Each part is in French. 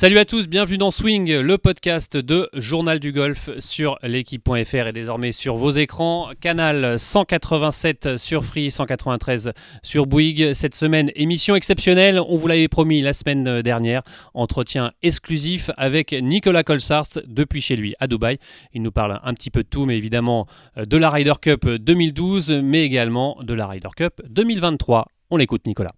Salut à tous, bienvenue dans Swing, le podcast de Journal du Golf sur l'équipe.fr et désormais sur vos écrans. Canal 187 sur Free, 193 sur Bouygues. Cette semaine, émission exceptionnelle, on vous l'avait promis la semaine dernière. Entretien exclusif avec Nicolas Colsaerts depuis chez lui à Dubaï. Il nous parle un petit peu de tout, mais évidemment de la Ryder Cup 2012, mais également de la Ryder Cup 2023. On l'écoute Nicolas.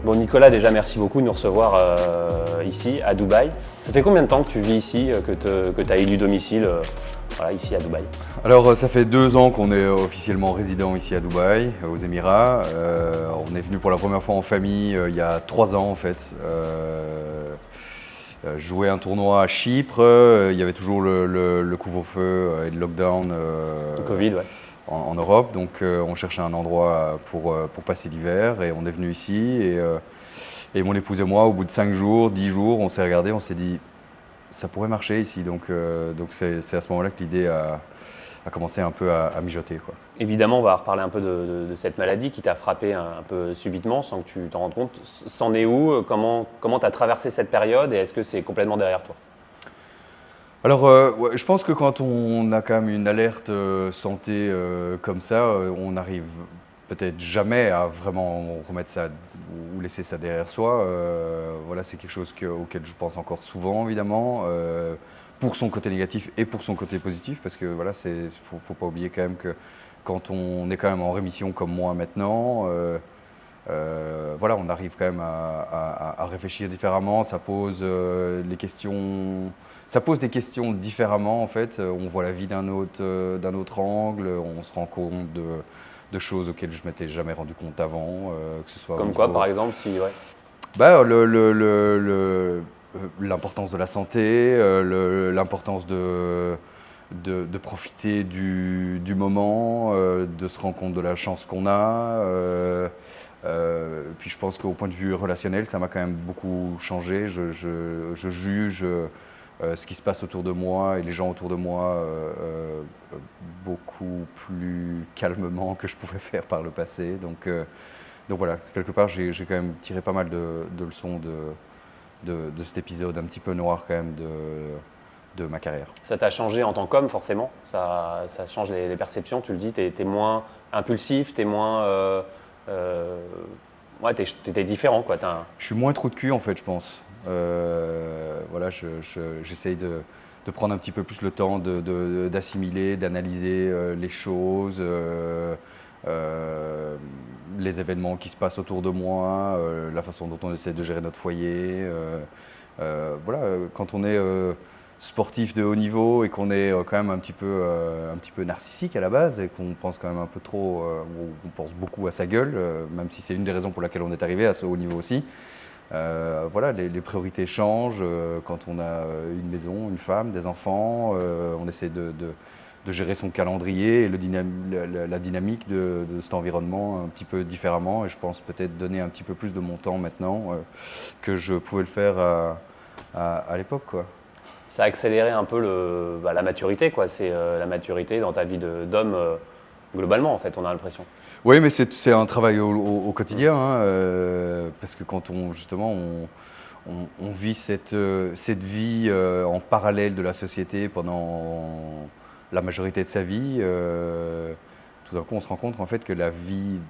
Bon Nicolas, déjà merci beaucoup de nous recevoir ici à Dubaï. Ça fait combien de temps que tu vis ici, que tu as élu domicile ici à Dubaï? Alors ça fait 2 ans qu'on est officiellement résident ici à Dubaï, aux Émirats. On est venu pour la première fois en famille il y a 3 ans en fait. Jouer un tournoi à Chypre, il y avait toujours le couvre-feu et le lockdown Le Covid, ouais. en Europe, donc on cherchait un endroit pour passer l'hiver et on est venu ici et mon épouse et moi, au bout de 5 jours, 10 jours, on s'est regardé, on s'est dit ça pourrait marcher ici, donc c'est à ce moment-là que l'idée a commencé un peu à mijoter, quoi. Évidemment, on va reparler un peu de cette maladie qui t'a frappé un peu subitement sans que tu t'en rendes compte. C'en est où? Comment tu as traversé cette période et est-ce que c'est complètement derrière toi? Alors, ouais, je pense que quand on a quand même une alerte santé comme ça, on n'arrive peut-être jamais à vraiment remettre ça ou laisser ça derrière soi. Voilà, c'est quelque chose auquel je pense encore souvent, évidemment, pour son côté négatif et pour son côté positif, parce que voilà, faut pas oublier quand même que quand on est quand même en rémission comme moi maintenant, voilà, on arrive quand même à réfléchir différemment. Ça pose les questions. Ça pose des questions différemment en fait. On voit la vie d'un autre angle. On se rend compte de choses auxquelles je m'étais jamais rendu compte avant, que ce soit. Comme quoi, par exemple, ouais. Bah, l'importance de la santé, l'importance de profiter du moment, de se rendre compte de la chance qu'on a. Puis je pense qu'au point de vue relationnel, ça m'a quand même beaucoup changé. Je juge ce qui se passe autour de moi et les gens autour de moi beaucoup plus calmement que je pouvais faire par le passé. Donc voilà, quelque part, j'ai quand même tiré pas mal de leçons de cet épisode un petit peu noir quand même de ma carrière. Ça t'a changé en tant qu'homme, forcément. Ça change les perceptions, tu le dis. T'es moins impulsif, t'es moins... ouais, t'es différent, quoi. Je suis moins trou de cul, en fait, je pense. Voilà, j'essaye de prendre un petit peu plus le temps d'assimiler, d'analyser les choses, les événements qui se passent autour de moi, la façon dont on essaie de gérer notre foyer. Voilà, quand on est sportif de haut niveau et qu'on est quand même un petit peu narcissique à la base et qu'on pense quand même un peu trop, on pense beaucoup à sa gueule, même si c'est une des raisons pour laquelle on est arrivé à ce haut niveau aussi. Voilà, les priorités changent quand on a une maison, une femme, des enfants. On essaie de gérer son calendrier et la dynamique de cet environnement un petit peu différemment. Et je pense peut-être donner un petit peu plus de mon temps maintenant que je pouvais le faire à l'époque, quoi. Ça a accéléré un peu la maturité, quoi. C'est la maturité dans ta vie d'homme globalement, en fait, on a l'impression. Oui, mais c'est un travail au quotidien, hein, parce que quand on vit cette vie en parallèle de la société pendant la majorité de sa vie, tout d'un coup on se rend compte en fait que la vie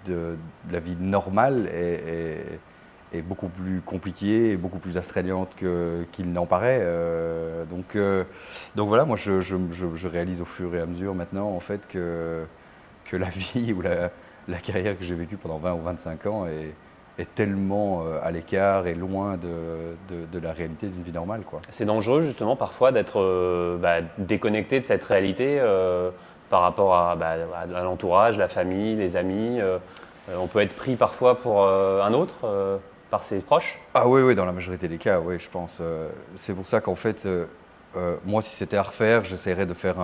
normale est beaucoup plus compliquée et beaucoup plus astreignante qu'il n'en paraît. Donc voilà, moi je réalise au fur et à mesure maintenant en fait que la vie ou la carrière que j'ai vécue pendant 20 ou 25 ans est tellement à l'écart et loin de la réalité d'une vie normale, quoi. C'est dangereux justement parfois d'être déconnecté de cette réalité par rapport à l'entourage, la famille, les amis. On peut être pris parfois pour un autre, par ses proches. Ah oui, dans la majorité des cas, oui, je pense. C'est pour ça qu'en fait, moi, si c'était à refaire, j'essaierais de faire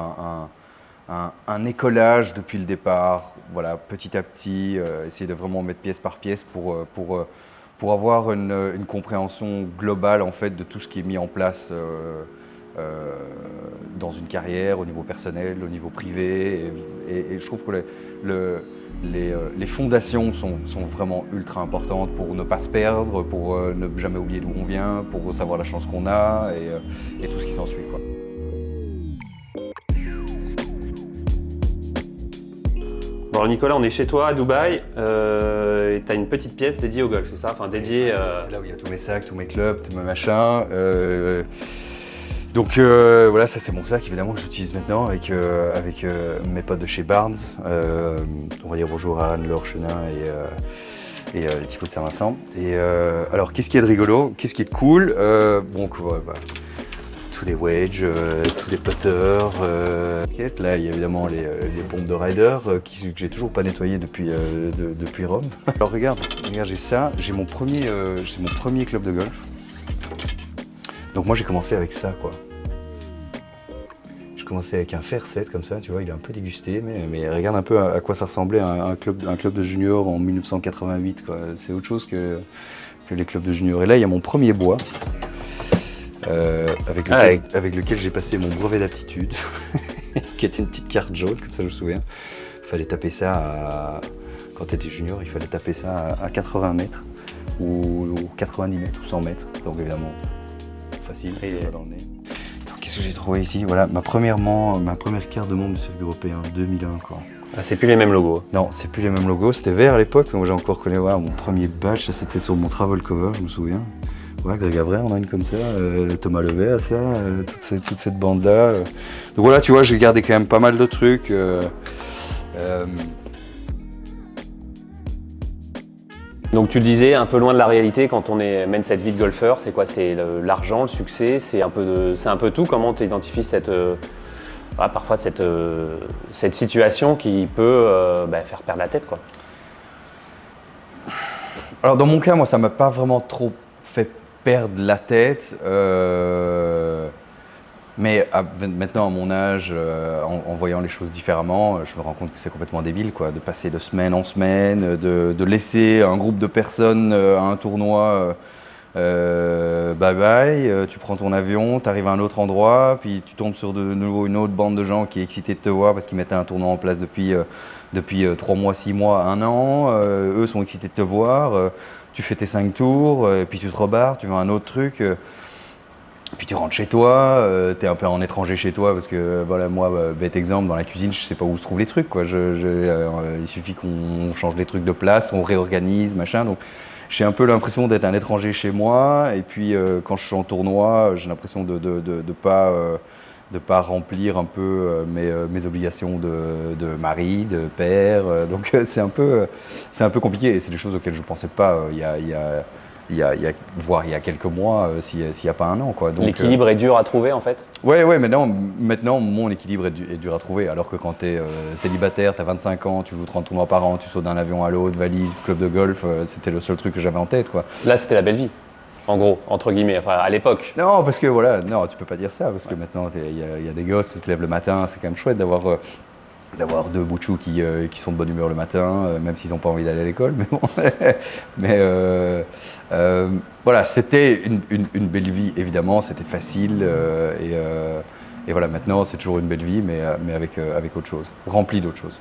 un écolage depuis le départ, voilà, petit à petit, essayer de vraiment mettre pièce par pièce pour pour avoir une compréhension globale en fait de tout ce qui est mis en place dans une carrière, au niveau personnel, au niveau privé. Et je trouve que les fondations sont vraiment ultra importantes pour ne pas se perdre, pour ne jamais oublier d'où on vient, pour savoir la chance qu'on a et tout ce qui s'ensuit, quoi. Bon, Nicolas, on est chez toi à Dubaï et tu as une petite pièce dédiée au golf, c'est ça? Enfin, dédiée. C'est là où il y a tous mes sacs, tous mes clubs, tous mes machins. Donc voilà, ça c'est mon sac évidemment que j'utilise maintenant avec mes potes de chez Barnes. On va dire bonjour à Anne, Laure Chenin et les petits pots de Saint-Vincent. Et alors qu'est-ce qu'il y a de rigolo? Qu'est-ce qui est de cool? Tous les wedges, tous les putters. Là il y a évidemment les pompes de rider que j'ai toujours pas nettoyées depuis Rome. Alors regarde, j'ai ça, j'ai mon premier club de golf. Donc moi j'ai commencé avec ça, quoi. J'ai commencé avec un fer 7 comme ça, tu vois, il est un peu dégusté, mais regarde un peu à quoi ça ressemblait un club de junior en 1988, quoi. C'est autre chose que les clubs de junior. Et là il y a mon premier bois, avec lequel j'ai passé mon brevet d'aptitude, qui était une petite carte jaune, comme ça je me souviens. Il fallait taper ça quand tu étais junior, il fallait taper ça à 80 mètres, ou 90 mètres, ou 100 mètres, donc évidemment. Facile, dans le nez. Qu'est-ce que j'ai trouvé ici? Voilà, ma première carte de membre du circuit européen, 2001, quoi. Ah, c'est plus les mêmes logos. Non, c'est plus les mêmes logos. C'était vert à l'époque, mais moi j'ai encore connu mon premier badge, ça c'était sur mon travel cover, je me souviens. Ouais, Greg Avray, on a une comme ça, Thomas Levet à ça, toute cette bande-là. Donc voilà, tu vois, j'ai gardé quand même pas mal de trucs. Donc tu le disais, un peu loin de la réalité quand on mène cette vie de golfeur, c'est quoi? C'est l'argent, le succès, c'est un peu tout. Comment tu identifies parfois cette situation qui peut faire perdre la tête, quoi? Alors dans mon cas, moi ça m'a pas vraiment trop fait perdre la tête. Mais maintenant, à mon âge, en voyant les choses différemment, je me rends compte que c'est complètement débile, quoi, de passer de semaine en semaine, de laisser un groupe de personnes à un tournoi, bye bye, tu prends ton avion, tu arrives à un autre endroit, puis tu tombes sur de nouveau une autre bande de gens qui est excitée de te voir parce qu'ils mettaient un tournoi en place depuis 3 mois, 6 mois, 1 an. Eux sont excités de te voir, tu fais tes 5 tours, puis tu te rebarres, tu veux un autre truc. Puis tu rentres chez toi, t'es un peu en étranger chez toi parce que voilà, moi, bête exemple, dans la cuisine, je sais pas où se trouvent les trucs, quoi. Il suffit qu'on change les trucs de place, on réorganise, machin. Donc j'ai un peu l'impression d'être un étranger chez moi. Et puis quand je suis en tournoi, j'ai l'impression de pas remplir un peu mes obligations de mari, de père. Donc c'est un peu compliqué. Et c'est des choses auxquelles je pensais pas voire il y a quelques mois, s'il n'y a pas 1 an, quoi. L'équilibre est dur à trouver, en fait? Ouais, maintenant, mon équilibre est dur à trouver. Alors que quand tu es célibataire, tu as 25 ans, tu joues 30 tournois par an, tu sautes d'un avion à l'autre, valise, club de golf, c'était le seul truc que j'avais en tête, quoi. Là, c'était la belle vie, en gros, entre guillemets, enfin, à l'époque. Non, parce que voilà, non, tu peux pas dire ça, parce que maintenant, il y a des gosses, tu te lèves le matin, c'est quand même chouette d'avoir 2 boutchous qui sont de bonne humeur le matin, même s'ils n'ont pas envie d'aller à l'école, mais bon. Voilà, c'était une belle vie, évidemment, c'était facile, et voilà, maintenant c'est toujours une belle vie, mais avec autre chose, remplie d'autres choses.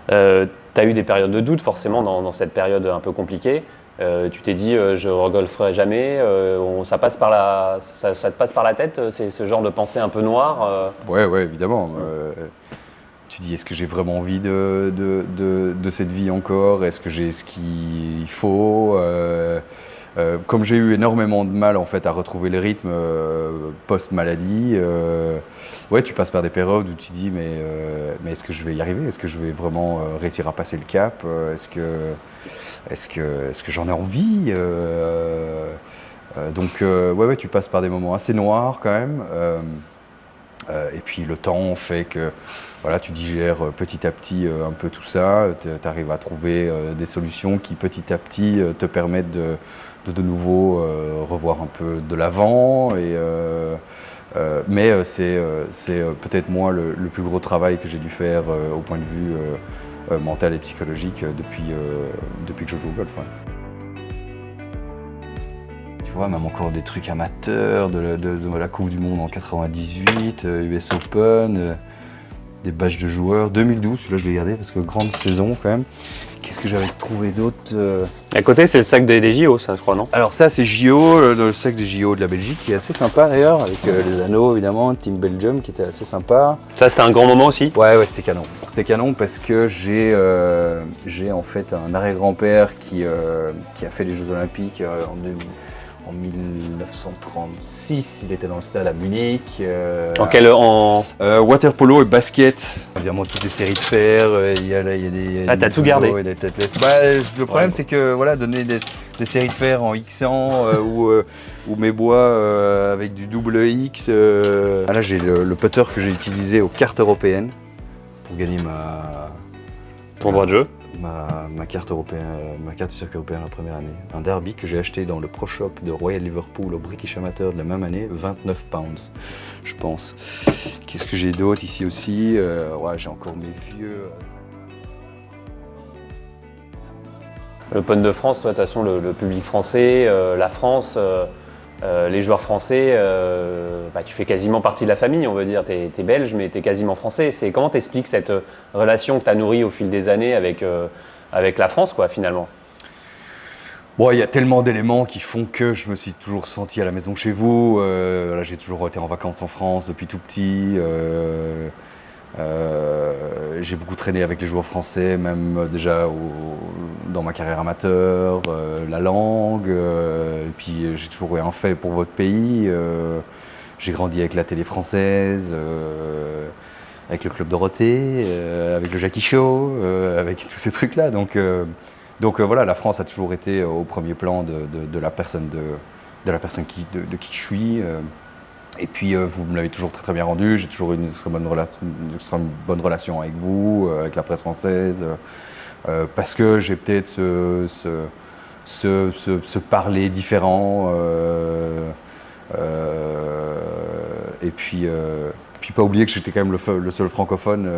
Tu as eu des périodes de doute, forcément, dans cette période un peu compliquée. Tu t'es dit, je regolferai jamais, ça te passe par la tête, c'est ce genre de pensée un peu noire? Ouais, évidemment. Tu dis, est-ce que j'ai vraiment envie de cette vie encore? Est-ce que j'ai ce qu'il faut? Comme j'ai eu énormément de mal en fait à retrouver le rythme post-maladie, ouais, tu passes par des périodes où tu dis mais est-ce que je vais y arriver? Est-ce que je vais vraiment réussir à passer le cap? Est-ce que j'en ai envie? Donc ouais, tu passes par des moments assez noirs quand même. Et puis le temps fait que voilà, tu digères petit à petit un peu tout ça, tu arrives à trouver des solutions qui petit à petit te permettent de nouveau revoir un peu de l'avant. Mais c'est peut-être moi le plus gros travail que j'ai dû faire au point de vue mental et psychologique depuis que je joue au golf. Ouais. vois, même encore des trucs amateurs, de la Coupe du Monde en 98, US Open, des badges de joueurs. 2012, celui-là je l'ai gardé parce que grande saison quand même. Qu'est-ce que j'avais trouvé d'autre À côté, c'est le sac des JO, ça, je crois, non? Alors ça, c'est JO, le sac des JO de la Belgique, qui est assez sympa d'ailleurs, avec les anneaux évidemment, Team Belgium, qui était assez sympa. Ça, c'était un grand moment aussi? Ouais, c'était canon. C'était canon parce que j'ai en fait un arrière-grand-père qui a fait les Jeux Olympiques en 1936. Il était dans le stade à Munich. Water polo et basket. Évidemment, toutes les séries de fer. Il y a des. Ah, t'as tout gardé. Le problème, c'est que voilà, donner des séries de fer en X100 ou mes bois avec du double X. Là, j'ai le putter que j'ai utilisé aux cartes européennes pour gagner ton droit de jeu. Ma carte européenne, ma carte du circuit européen la première année. Un derby que j'ai acheté dans le Pro Shop de Royal Liverpool au British Amateur de la même année, 29 pounds, je pense. Qu'est-ce que j'ai d'autre ici aussi? Ouais, j'ai encore mes vieux. L'Open de France, toi, de toute façon, le public français, la France, les joueurs français, tu fais quasiment partie de la famille, on veut dire. T'es belge, mais t'es quasiment français. Comment t'expliques cette relation que t'as nourrie au fil des années avec la France, quoi, finalement? Bon, il y a tellement d'éléments qui font que je me suis toujours senti à la maison chez vous. Là, j'ai toujours été en vacances en France depuis tout petit. J'ai beaucoup traîné avec les joueurs français, même déjà dans ma carrière amateur, la langue, et puis j'ai toujours eu un fait pour votre pays. J'ai grandi avec la télé française, avec le Club Dorothée, avec le Jackie Show, avec tous ces trucs-là. Donc voilà, la France a toujours été au premier plan de la personne de qui je suis. Et puis vous me l'avez toujours très très bien rendu, j'ai toujours eu une extrêmement bonne relation avec vous, avec la presse française, parce que j'ai peut-être ce parler différent, et puis pas oublier que j'étais quand même le seul francophone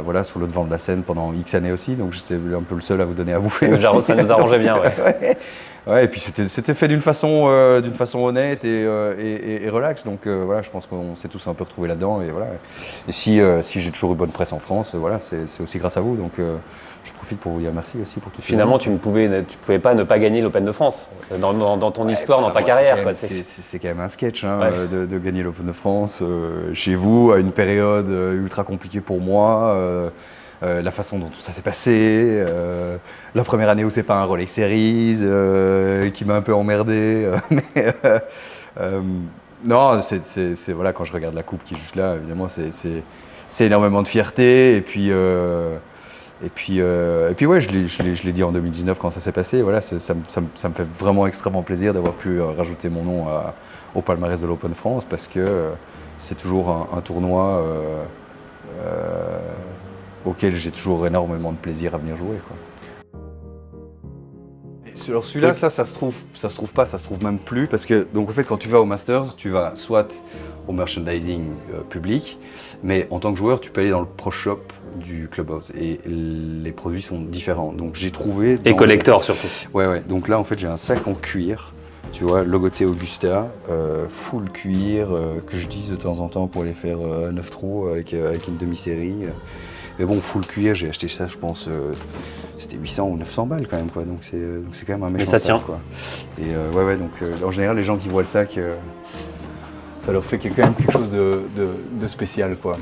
voilà, sur le devant de la scène pendant X années aussi, donc j'étais un peu le seul à vous donner à bouffer. Ça nous arrangeait bien, ouais. Ouais, et puis c'était fait d'une façon honnête et relax, donc voilà, je pense qu'on s'est tous un peu retrouvés là-dedans, et voilà. Et si j'ai toujours eu bonne presse en France, voilà, c'est aussi grâce à vous, donc je profite pour vous dire merci aussi pour tout. Finalement, tu pouvais pas ne pas gagner l'Open de France dans ton histoire, dans ta carrière. C'est quand même un sketch, hein, ouais. de gagner l'Open de France chez vous à une période ultra compliquée pour moi. La façon dont tout ça s'est passé, la première année où c'est pas un Rolex Series qui m'a un peu emmerdé, mais non, c'est voilà, quand je regarde la coupe qui est juste là, évidemment c'est énormément de fierté, et puis ouais, je l'ai dit en 2019 quand ça s'est passé, voilà, ça me fait vraiment extrêmement plaisir d'avoir pu rajouter mon nom au palmarès de l'Open France, parce que c'est toujours un tournoi auquel j'ai toujours énormément de plaisir à venir jouer, quoi. Alors celui-là, ça se trouve pas, ça se trouve même plus, parce que donc en fait quand tu vas au Masters, tu vas soit au merchandising public, mais en tant que joueur, tu peux aller dans le Pro Shop du Clubhouse, et les produits sont différents. Donc j'ai trouvé et collector surtout. Ouais. Donc là en fait j'ai un sac en cuir, tu vois, logoté Augusta, full cuir, que j'utilise de temps en temps pour aller faire 9 trous avec une demi-série. Mais bon, full cuir, j'ai acheté ça, je pense, c'était 800 ou 900 balles quand même, quoi. Donc c'est quand même un méchant sac, quoi. Et ouais, donc en général, les gens qui voient le sac, ça leur fait quand même quelque chose de spécial, quoi.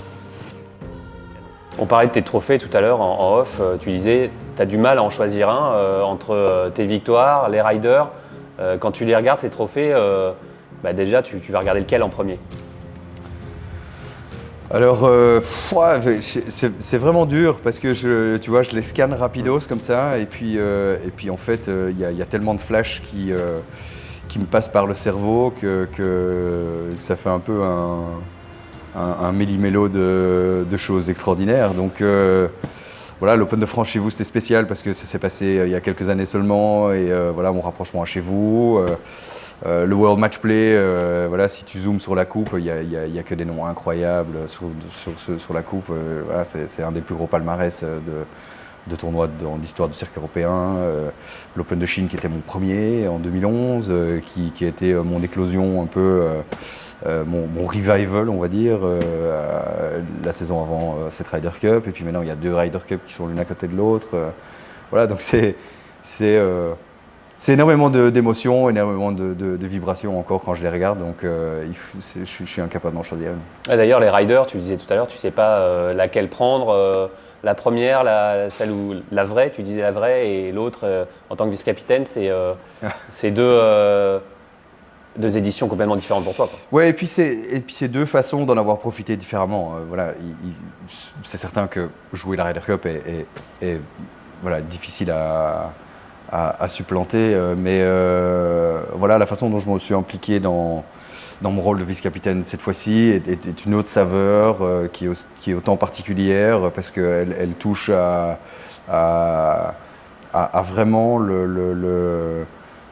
On parlait de tes trophées tout à l'heure en off, tu disais, tu as du mal à en choisir un entre tes victoires, les riders. Quand tu les regardes, ces trophées, déjà, tu vas regarder lequel en premier? Alors, c'est vraiment dur, parce que tu vois, je les scanne rapidos comme ça, et puis en fait, il y a tellement de flashs qui me passent par le cerveau que ça fait un peu un méli-mélo de choses extraordinaires. Donc voilà, l'Open de France chez vous, c'était spécial parce que ça s'est passé il y a quelques années seulement, et voilà, mon rapprochement chez vous. Le World Match Play, voilà, si tu zoomes sur la coupe, il y a que des noms incroyables sur la coupe. Voilà, c'est un des plus gros palmarès de tournois dans l'histoire du circuit européen. L'Open de Chine qui était mon premier en 2011, qui a été mon éclosion un peu, mon revival, on va dire, la saison avant cette Ryder Cup. Et puis maintenant, il y a 2 Ryder Cup qui sont l'une à côté de l'autre. Voilà, donc c'est énormément d'émotions, énormément de vibrations encore quand je les regarde, donc je suis incapable d'en choisir une. Et d'ailleurs, les riders, tu disais tout à l'heure, tu ne sais pas laquelle prendre, la première, celle où la vraie, tu disais la vraie, et l'autre, en tant que vice-capitaine, c'est deux éditions complètement différentes pour toi, quoi. Ouais, et puis c'est 2 façons d'en avoir profité différemment. Voilà, c'est certain que jouer la Ryder Cup est voilà, difficile à supplanter, mais voilà, la façon dont je me suis impliqué dans mon rôle de vice-capitaine cette fois-ci est une autre saveur qui est autant particulière parce qu'elle touche à vraiment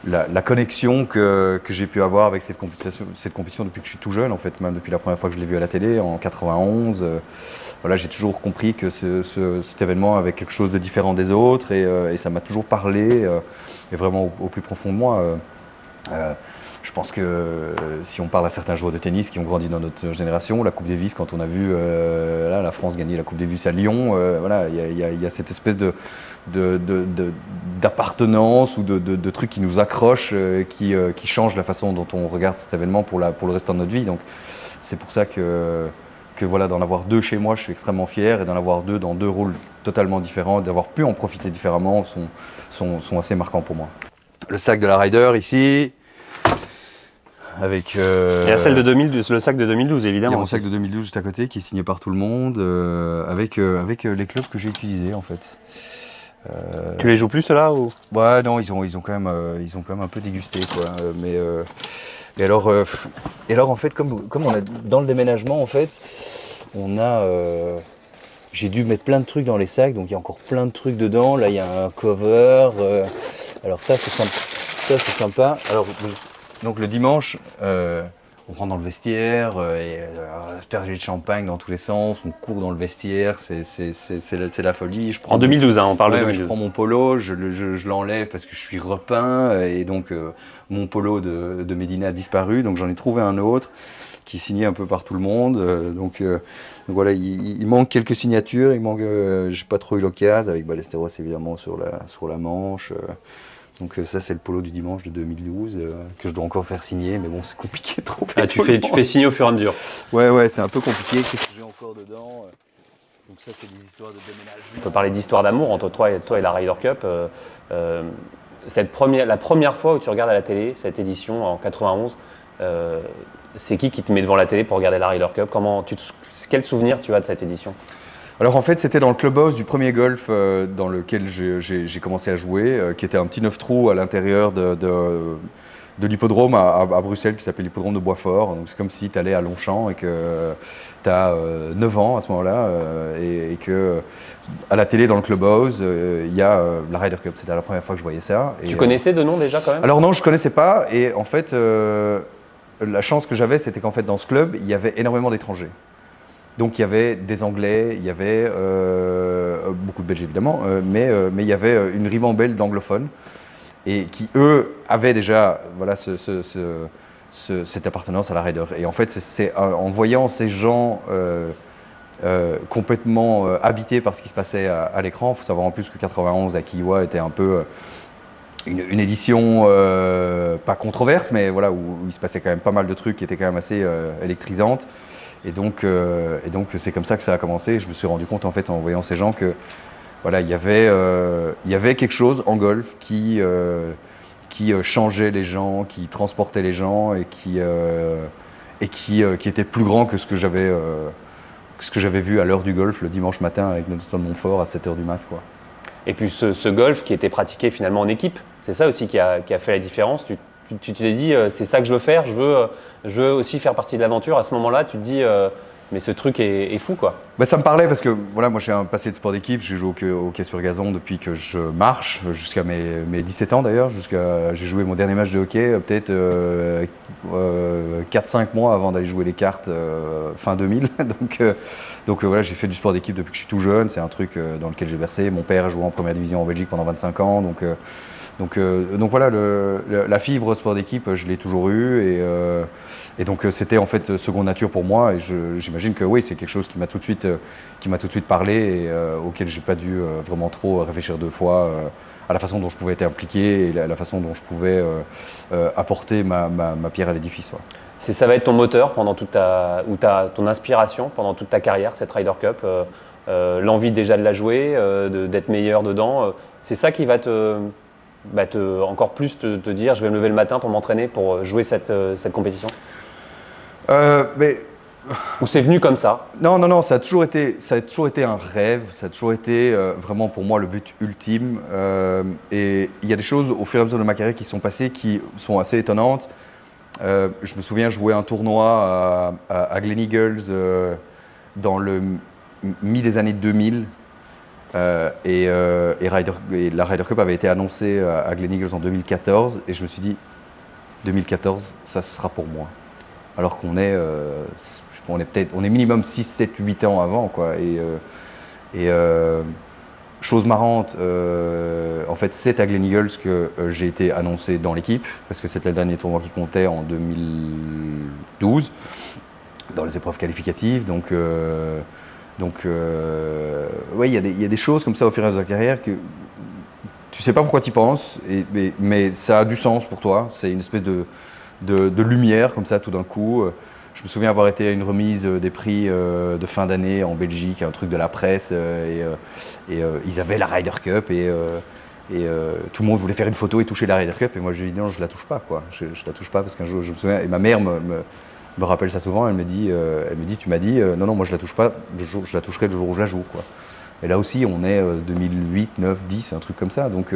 la connexion que j'ai pu avoir avec cette compétition depuis que je suis tout jeune, en fait, même depuis la première fois que je l'ai vue à la télé en 91. Voilà, j'ai toujours compris que cet événement avait quelque chose de différent des autres et ça m'a toujours parlé et vraiment au plus profond de moi. Je pense que si on parle à certains joueurs de tennis qui ont grandi dans notre génération, la Coupe Davis, quand on a vu la France gagner la Coupe Davis à Lyon, voilà, il y a cette espèce d'appartenance ou de trucs qui nous accrochent, qui changent la façon dont on regarde cet événement pour le restant de notre vie. Donc c'est pour ça que voilà, d'en avoir 2 chez moi, je suis extrêmement fier, et d'en avoir 2 dans 2 rôles totalement différents, d'avoir pu en profiter différemment, sont assez marquants pour moi. Le sac de la Ryder ici, avec... Il y a celle de 2012, le sac de 2012 évidemment. Il y a mon sac de 2012 juste à côté qui est signé par tout le monde, avec les clubs que j'ai utilisés en fait. Tu les joues plus ceux-là ou... Ouais, non, ils ont quand même un peu dégusté quoi. Et alors en fait, comme on a dans le déménagement en fait, j'ai dû mettre plein de trucs dans les sacs, donc il y a encore plein de trucs dedans. Là, il y a un cover. Alors ça, c'est sympa. Alors donc le dimanche, on rentre dans le vestiaire, asperger de champagne dans tous les sens, on court dans le vestiaire, c'est la folie. En 2012, on parle de 2012. Je prends mon polo, je l'enlève parce que je suis repeint, et donc mon polo de Medina a disparu, donc j'en ai trouvé un autre qui est signé un peu par tout le monde. Donc voilà, il manque quelques signatures, j'ai pas trop eu l'occasion, avec Ballesteros évidemment sur la manche. Donc ça c'est le polo du dimanche de 2012 que je dois encore faire signer, mais bon c'est compliqué de trouver. Ah, tu fais signer au fur et à mesure. Ouais, c'est un peu compliqué. Qu'est-ce que j'ai encore dedans? Donc ça c'est des histoires de déménagement. On peut parler d'histoire d'amour entre toi et la Ryder Cup. La première fois où tu regardes à la télé cette édition en 91, c'est qui te met devant la télé pour regarder la Ryder Cup? Quel souvenir tu as de cette édition? Alors en fait, c'était dans le clubhouse du premier golf dans lequel j'ai commencé à jouer, qui était un petit 9 trous à l'intérieur de l'hippodrome à Bruxelles, qui s'appelle l'hippodrome de Boisfort. Donc c'est comme si tu allais à Longchamp et que tu as 9 ans à ce moment-là, et que à la télé dans le clubhouse, il y a la Ryder Cup. C'était la première fois que je voyais ça. Tu connaissais de nom déjà quand même? Alors non, je ne connaissais pas, et en fait, la chance que j'avais, c'était qu'en fait dans ce club, il y avait énormément d'étrangers. Donc il y avait des Anglais, il y avait beaucoup de Belges évidemment, mais il y avait une ribambelle d'anglophones, et qui eux avaient déjà voilà, cette appartenance à la Ryder. Et en fait c'est en voyant ces gens complètement habités par ce qui se passait à l'écran. Il faut savoir en plus que 91 à Kiawah était un peu une édition pas controverse, mais voilà, où il se passait quand même pas mal de trucs qui étaient quand même assez électrisantes. Et donc c'est comme ça que ça a commencé. Je me suis rendu compte en fait en voyant ces gens que voilà, il y avait quelque chose en golf qui changeait les gens, qui transportait les gens, et qui était plus grand que ce que j'avais vu à l'heure du golf le dimanche matin avec Nelson Montfort à 7h du mat, quoi. Et puis ce golf qui était pratiqué finalement en équipe, c'est ça aussi qui a fait la différence. Tu t'es dit, c'est ça que je veux faire, je veux aussi faire partie de l'aventure. À ce moment-là, tu te dis, mais ce truc est fou, quoi. Bah, ça me parlait parce que voilà, moi j'ai un passé de sport d'équipe, j'ai joué au hockey sur gazon depuis que je marche, jusqu'à mes 17 ans d'ailleurs, j'ai joué mon dernier match de hockey peut-être 4-5 mois avant d'aller jouer les cartes fin 2000. Donc voilà, j'ai fait du sport d'équipe depuis que je suis tout jeune, c'est un truc dans lequel j'ai bercé. Mon père a joué en première division en Belgique pendant 25 ans, donc voilà, la fibre sport d'équipe, je l'ai toujours eu et donc c'était en fait seconde nature pour moi et j'imagine que oui, c'est quelque chose qui m'a tout de suite parlé et auquel j'ai pas dû vraiment trop réfléchir deux fois à la façon dont je pouvais être impliqué et la façon dont je pouvais apporter ma pierre à l'édifice. Ouais. Ça va être ton moteur pendant ton inspiration pendant toute ta carrière, cette Ryder Cup, l'envie déjà de la jouer, d'être meilleur dedans. C'est ça qui va encore plus te dire je vais me lever le matin pour m'entraîner, pour jouer cette compétition Ou c'est venu comme ça? Non, ça a toujours été un rêve, ça a toujours été vraiment pour moi le but ultime. Et il y a des choses au fur et à mesure de ma carrière qui sont passées qui sont assez étonnantes. Je me souviens jouer un tournoi à Gleneagles dans le mi des années 2000. Et la Ryder Cup avait été annoncée à Gleneagles en 2014 et je me suis dit 2014 ça sera pour moi alors qu'on est minimum 6, 7, 8 ans avant quoi. Et chose marrante, en fait c'est à Gleneagles que j'ai été annoncé dans l'équipe parce que c'était le dernier tournoi qui comptait en 2012 dans les épreuves qualificatives ouais, il y a des choses comme ça au fur et à mesure de la carrière que tu sais pas pourquoi tu y penses, mais ça a du sens pour toi. C'est une espèce de lumière comme ça tout d'un coup. Je me souviens avoir été à une remise des prix de fin d'année en Belgique, un truc de la presse, et ils avaient la Ryder Cup et tout le monde voulait faire une photo et toucher la Ryder Cup et moi je lui ai dit non, je la touche pas quoi. Je la touche pas parce qu'un jour je me souviens et ma mère me rappelle ça souvent, elle me dit tu m'as dit non moi je la touche pas, je la toucherai le jour où je la joue quoi. Et là aussi on est 2008, 9, 10, un truc comme ça. Donc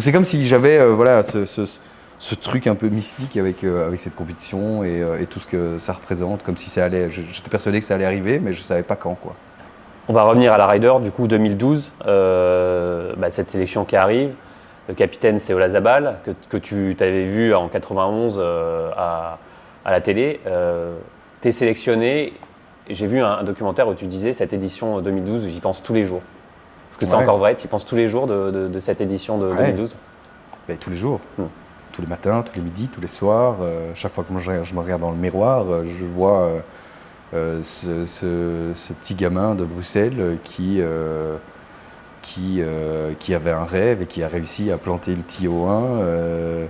c'est comme si j'avais voilà ce truc un peu mystique avec cette compétition et tout ce que ça représente, comme si ça allait. J'étais persuadé que ça allait arriver, mais je savais pas quand quoi. On va revenir à la Ryder, du coup 2012, cette sélection qui arrive. Le capitaine c'est Olazabal que tu t'avais vu en 91 à la télé, tu es sélectionné. J'ai vu un documentaire où tu disais cette édition 2012, j'y pense tous les jours. Est-ce que c'est encore vrai? Tu y penses tous les jours de cette édition de 2012? Tous les jours, tous les matins, tous les midis, tous les soirs. Chaque fois que je me regarde dans le miroir, je vois ce petit gamin de Bruxelles qui avait un rêve et qui a réussi à planter le tee au 1.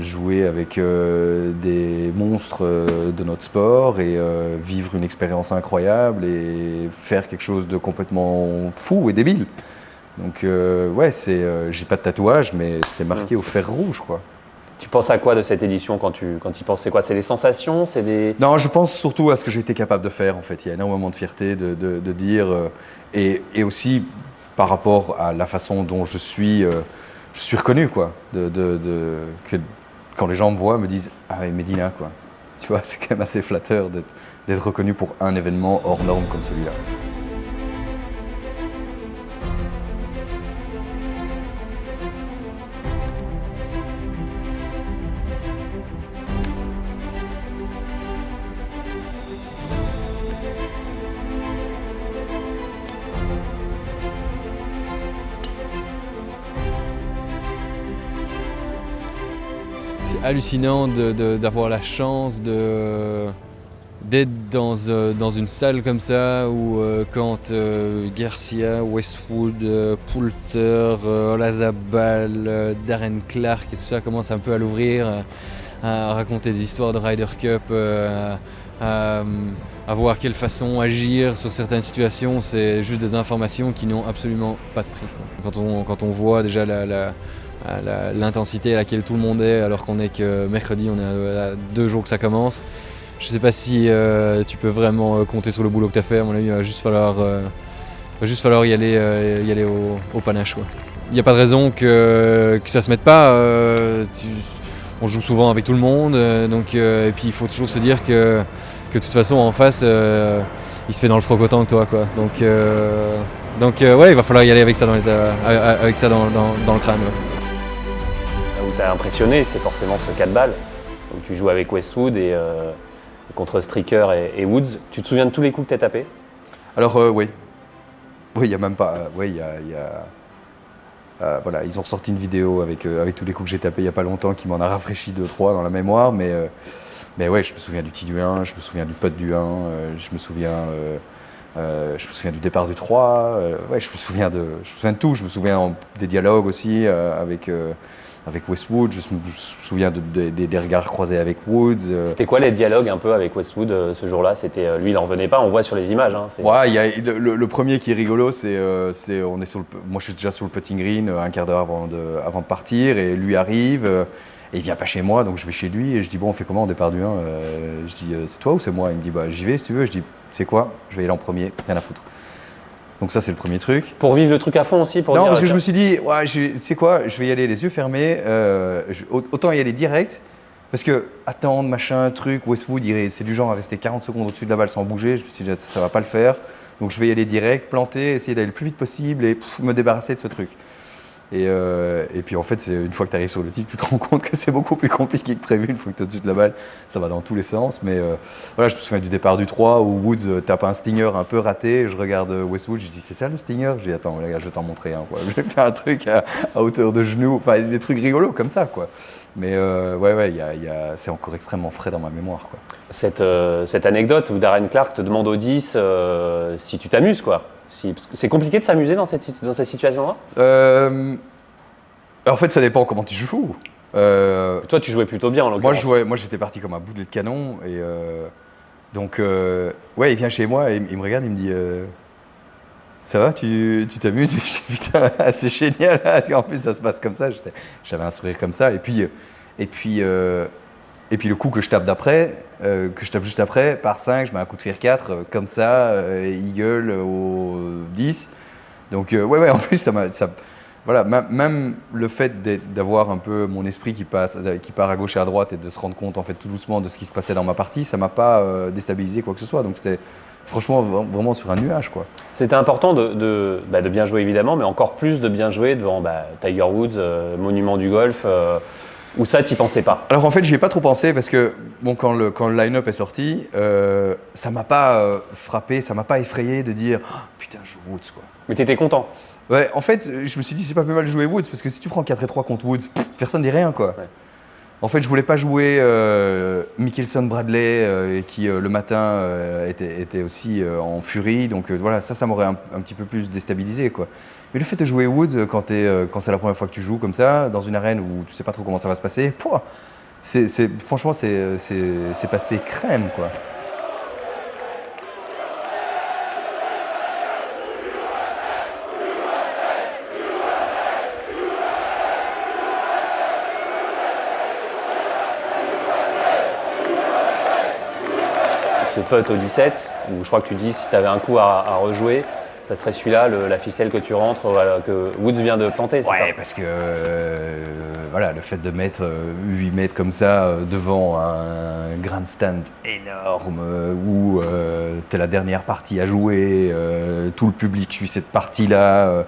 Jouer avec des monstres de notre sport et vivre une expérience incroyable et faire quelque chose de complètement fou et débile. Donc ouais, j'ai pas de tatouage, mais c'est marqué au fer rouge quoi. Tu penses à quoi de cette édition quand tu y penses? C'est quoi? C'est des sensations? Non, je pense surtout à ce que j'ai été capable de faire en fait. Il y a énormément de fierté de dire et aussi par rapport à la façon dont je suis reconnu quoi, que quand les gens me voient, me disent ah ouais, Medina quoi. Tu vois, c'est quand même assez flatteur d'être reconnu pour un événement hors norme comme celui-là. C'est hallucinant d'avoir la chance d'être dans une salle comme ça où quand Garcia, Westwood, Poulter, Olazabal, Darren Clarke et tout ça commencent un peu à l'ouvrir, à raconter des histoires de Ryder Cup, à voir quelle façon agir sur certaines situations, c'est juste des informations qui n'ont absolument pas de prix, quoi. Quand on voit déjà l'intensité à laquelle tout le monde est, alors qu'on est que mercredi, on est à 2 jours que ça commence. Je ne sais pas si tu peux vraiment compter sur le boulot que tu as fait. À mon avis, il va juste falloir y aller au panache, quoi. Il n'y a pas de raison que ça ne se mette pas. On joue souvent avec tout le monde, et puis il faut toujours se dire que que de toute façon en face il se fait dans le froc autant que toi quoi. Donc ouais, il va falloir y aller avec ça dans le crâne. Ouais. Là où tu as impressionné, c'est forcément ce 4 balles. Donc, tu joues avec Westwood et contre Stricker et Woods. Tu te souviens de tous les coups que tu as tapés? Alors oui. Oui, il y a même pas. Oui, il y a voilà, ils ont sorti une vidéo avec tous les coups que j'ai tapés il n'y a pas longtemps qui m'en a rafraîchi 2-3 dans la mémoire, mais ouais, je me souviens du tee du 1, je me souviens du putt du 1, je me souviens du départ du 3, ouais, je me souviens de tout, je me souviens des dialogues aussi avec Westwood, je me souviens des regards croisés avec Woods. C'était quoi les dialogues un peu avec Westwood ce jour-là? C'était lui, il n'en revenait pas, on voit sur les images. Hein, ouais, il y a le premier qui est rigolo, c'est on est sur moi je suis déjà sur le putting green un quart d'heure avant de partir et lui arrive et il vient pas chez moi, donc je vais chez lui et je dis bon, on fait comment au départ du 1? Je dis c'est toi ou c'est moi? Il me dit bah j'y vais si tu veux. Je dis c'est quoi? Je vais y aller en premier, rien à foutre. Donc ça c'est le premier truc. Pour vivre le truc à fond aussi, non, parce que je me suis dit ouais, c'est quoi? Je vais y aller les yeux fermés, autant y aller direct. Parce que attendre, machin, truc, Westwood, c'est du genre à rester 40 secondes au-dessus de la balle sans bouger. Je me suis dit, ça va pas le faire. Donc je vais y aller direct, planter, essayer d'aller le plus vite possible et me débarrasser de ce truc. Et puis en fait, une fois que tu arrives sur le tee, tu te rends compte que c'est beaucoup plus compliqué que prévu. Une fois que tu es au-dessus de la balle, ça va dans tous les sens. Mais voilà, je me souviens du départ du 3 où Woods tape un stinger un peu raté. Je regarde Westwood, je dis c'est ça le stinger? Je dis attends, les gars, je vais t'en montrer un. Quoi. Je vais faire un truc à hauteur de genou, enfin des trucs rigolos comme ça. Quoi. Mais ouais, c'est encore extrêmement frais dans ma mémoire. Quoi. Cette anecdote où Darren Clarke te demande au 10 si tu t'amuses, quoi. C'est compliqué de s'amuser dans cette situation-là? En fait, ça dépend comment tu joues. Toi, tu jouais plutôt bien en l'occurrence. Moi, j'étais parti comme un boulet de canon. Et donc, ouais, il vient chez moi et il me regarde, il me dit ça va, tu t'amuses? Je dis putain, c'est génial. En plus, ça se passe comme ça. J'avais un sourire comme ça. Et puis le coup que je tape d'après, que je tape juste après, par 5, je mets un coup de fer 4, comme ça, eagle au 10. Donc ouais, en plus, voilà, même le fait d'avoir un peu mon esprit qui part à gauche et à droite et de se rendre compte en fait tout doucement de ce qui se passait dans ma partie, ça m'a pas déstabilisé quoi que ce soit. Donc c'était franchement vraiment sur un nuage quoi. C'était important de bien jouer évidemment, mais encore plus de bien jouer devant Tiger Woods, monument du golf. Ou ça, t'y pensais pas? Alors en fait, j'y ai pas trop pensé parce que bon, quand le line-up est sorti, ça m'a pas frappé, ça m'a pas effrayé de dire oh, putain, je joue Woods quoi. Mais t'étais content? Ouais, en fait, je me suis dit c'est pas plus mal de jouer Woods parce que si tu prends 4-3 contre Woods, personne dit rien quoi. Ouais. En fait, je voulais pas jouer Mickelson Bradley qui le matin était aussi en furie, donc voilà, ça m'aurait un petit peu plus déstabilisé quoi. Mais le fait de jouer Woods quand c'est la première fois que tu joues comme ça, dans une arène où tu sais pas trop comment ça va se passer, franchement c'est passé crème quoi. Ce putt au 17, où je crois que tu dis si tu avais un coup à rejouer, ça serait celui-là, la ficelle que tu rentres, que Woods vient de planter, c'est ça? Ouais, parce que voilà, le fait de mettre 8 mètres comme ça devant un grandstand énorme où t'es la dernière partie à jouer, tout le public suit cette partie-là,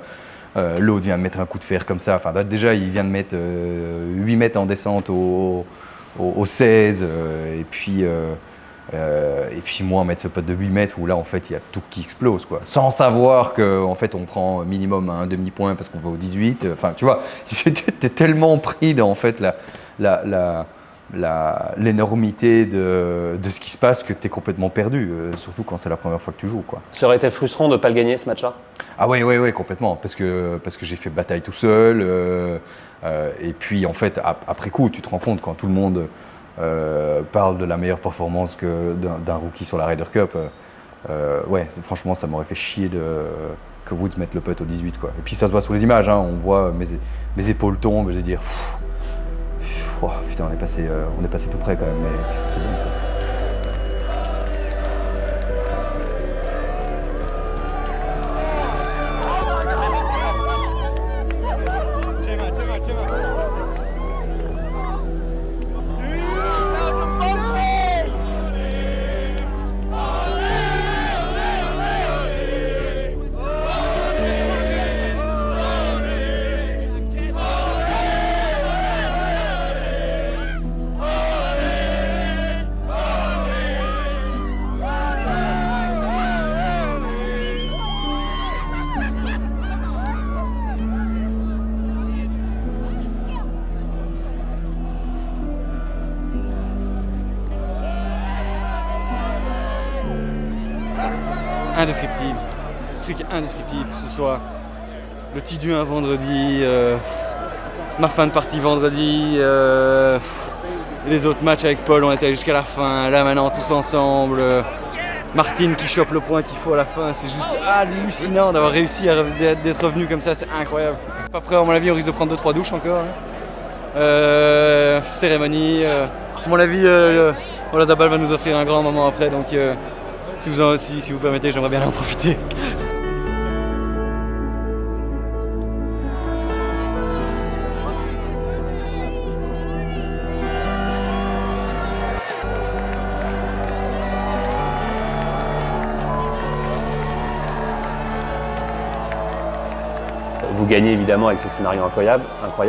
l'autre vient de mettre un coup de fer comme ça. Enfin, déjà, il vient de mettre 8 mètres en descente au 16, et puis moi mettre ce putt de 8 mètres où là en fait il y a tout qui explose quoi. Sans savoir qu'en fait on prend minimum un demi-point parce qu'on va au 18. Enfin tu vois, t'es tellement pris dans en fait l'énormité de ce qui se passe que t'es complètement perdu, surtout quand c'est la première fois que tu joues quoi. Ça aurait été frustrant de ne pas le gagner ce match-là? Ah ouais complètement, parce que j'ai fait bataille tout seul, et puis en fait après coup tu te rends compte quand tout le monde parle de la meilleure performance d'un rookie sur la Ryder Cup. Ouais, franchement, ça m'aurait fait chier que Woods mette le putt au 18 quoi. Et puis ça se voit sur les images, hein, on voit mes épaules tombent, je vais dire, putain, on est passé tout près quand même, mais c'est bon quoi. indescriptible. Ce truc est indescriptible, que ce soit le Tidu un vendredi, ma fin de partie vendredi, les autres matchs avec Paul, on était jusqu'à la fin, là maintenant tous ensemble. Martine qui chope le point qu'il faut à la fin, c'est juste hallucinant d'avoir réussi d'être revenu comme ça, c'est incroyable. C'est pas prêt, à mon avis, on risque de prendre 2-3 douches encore. Cérémonie, à mon avis, Oyarzabal va nous offrir un grand moment après, donc si vous permettez, j'aimerais bien en profiter. Vous gagnez évidemment avec ce scénario incroyable.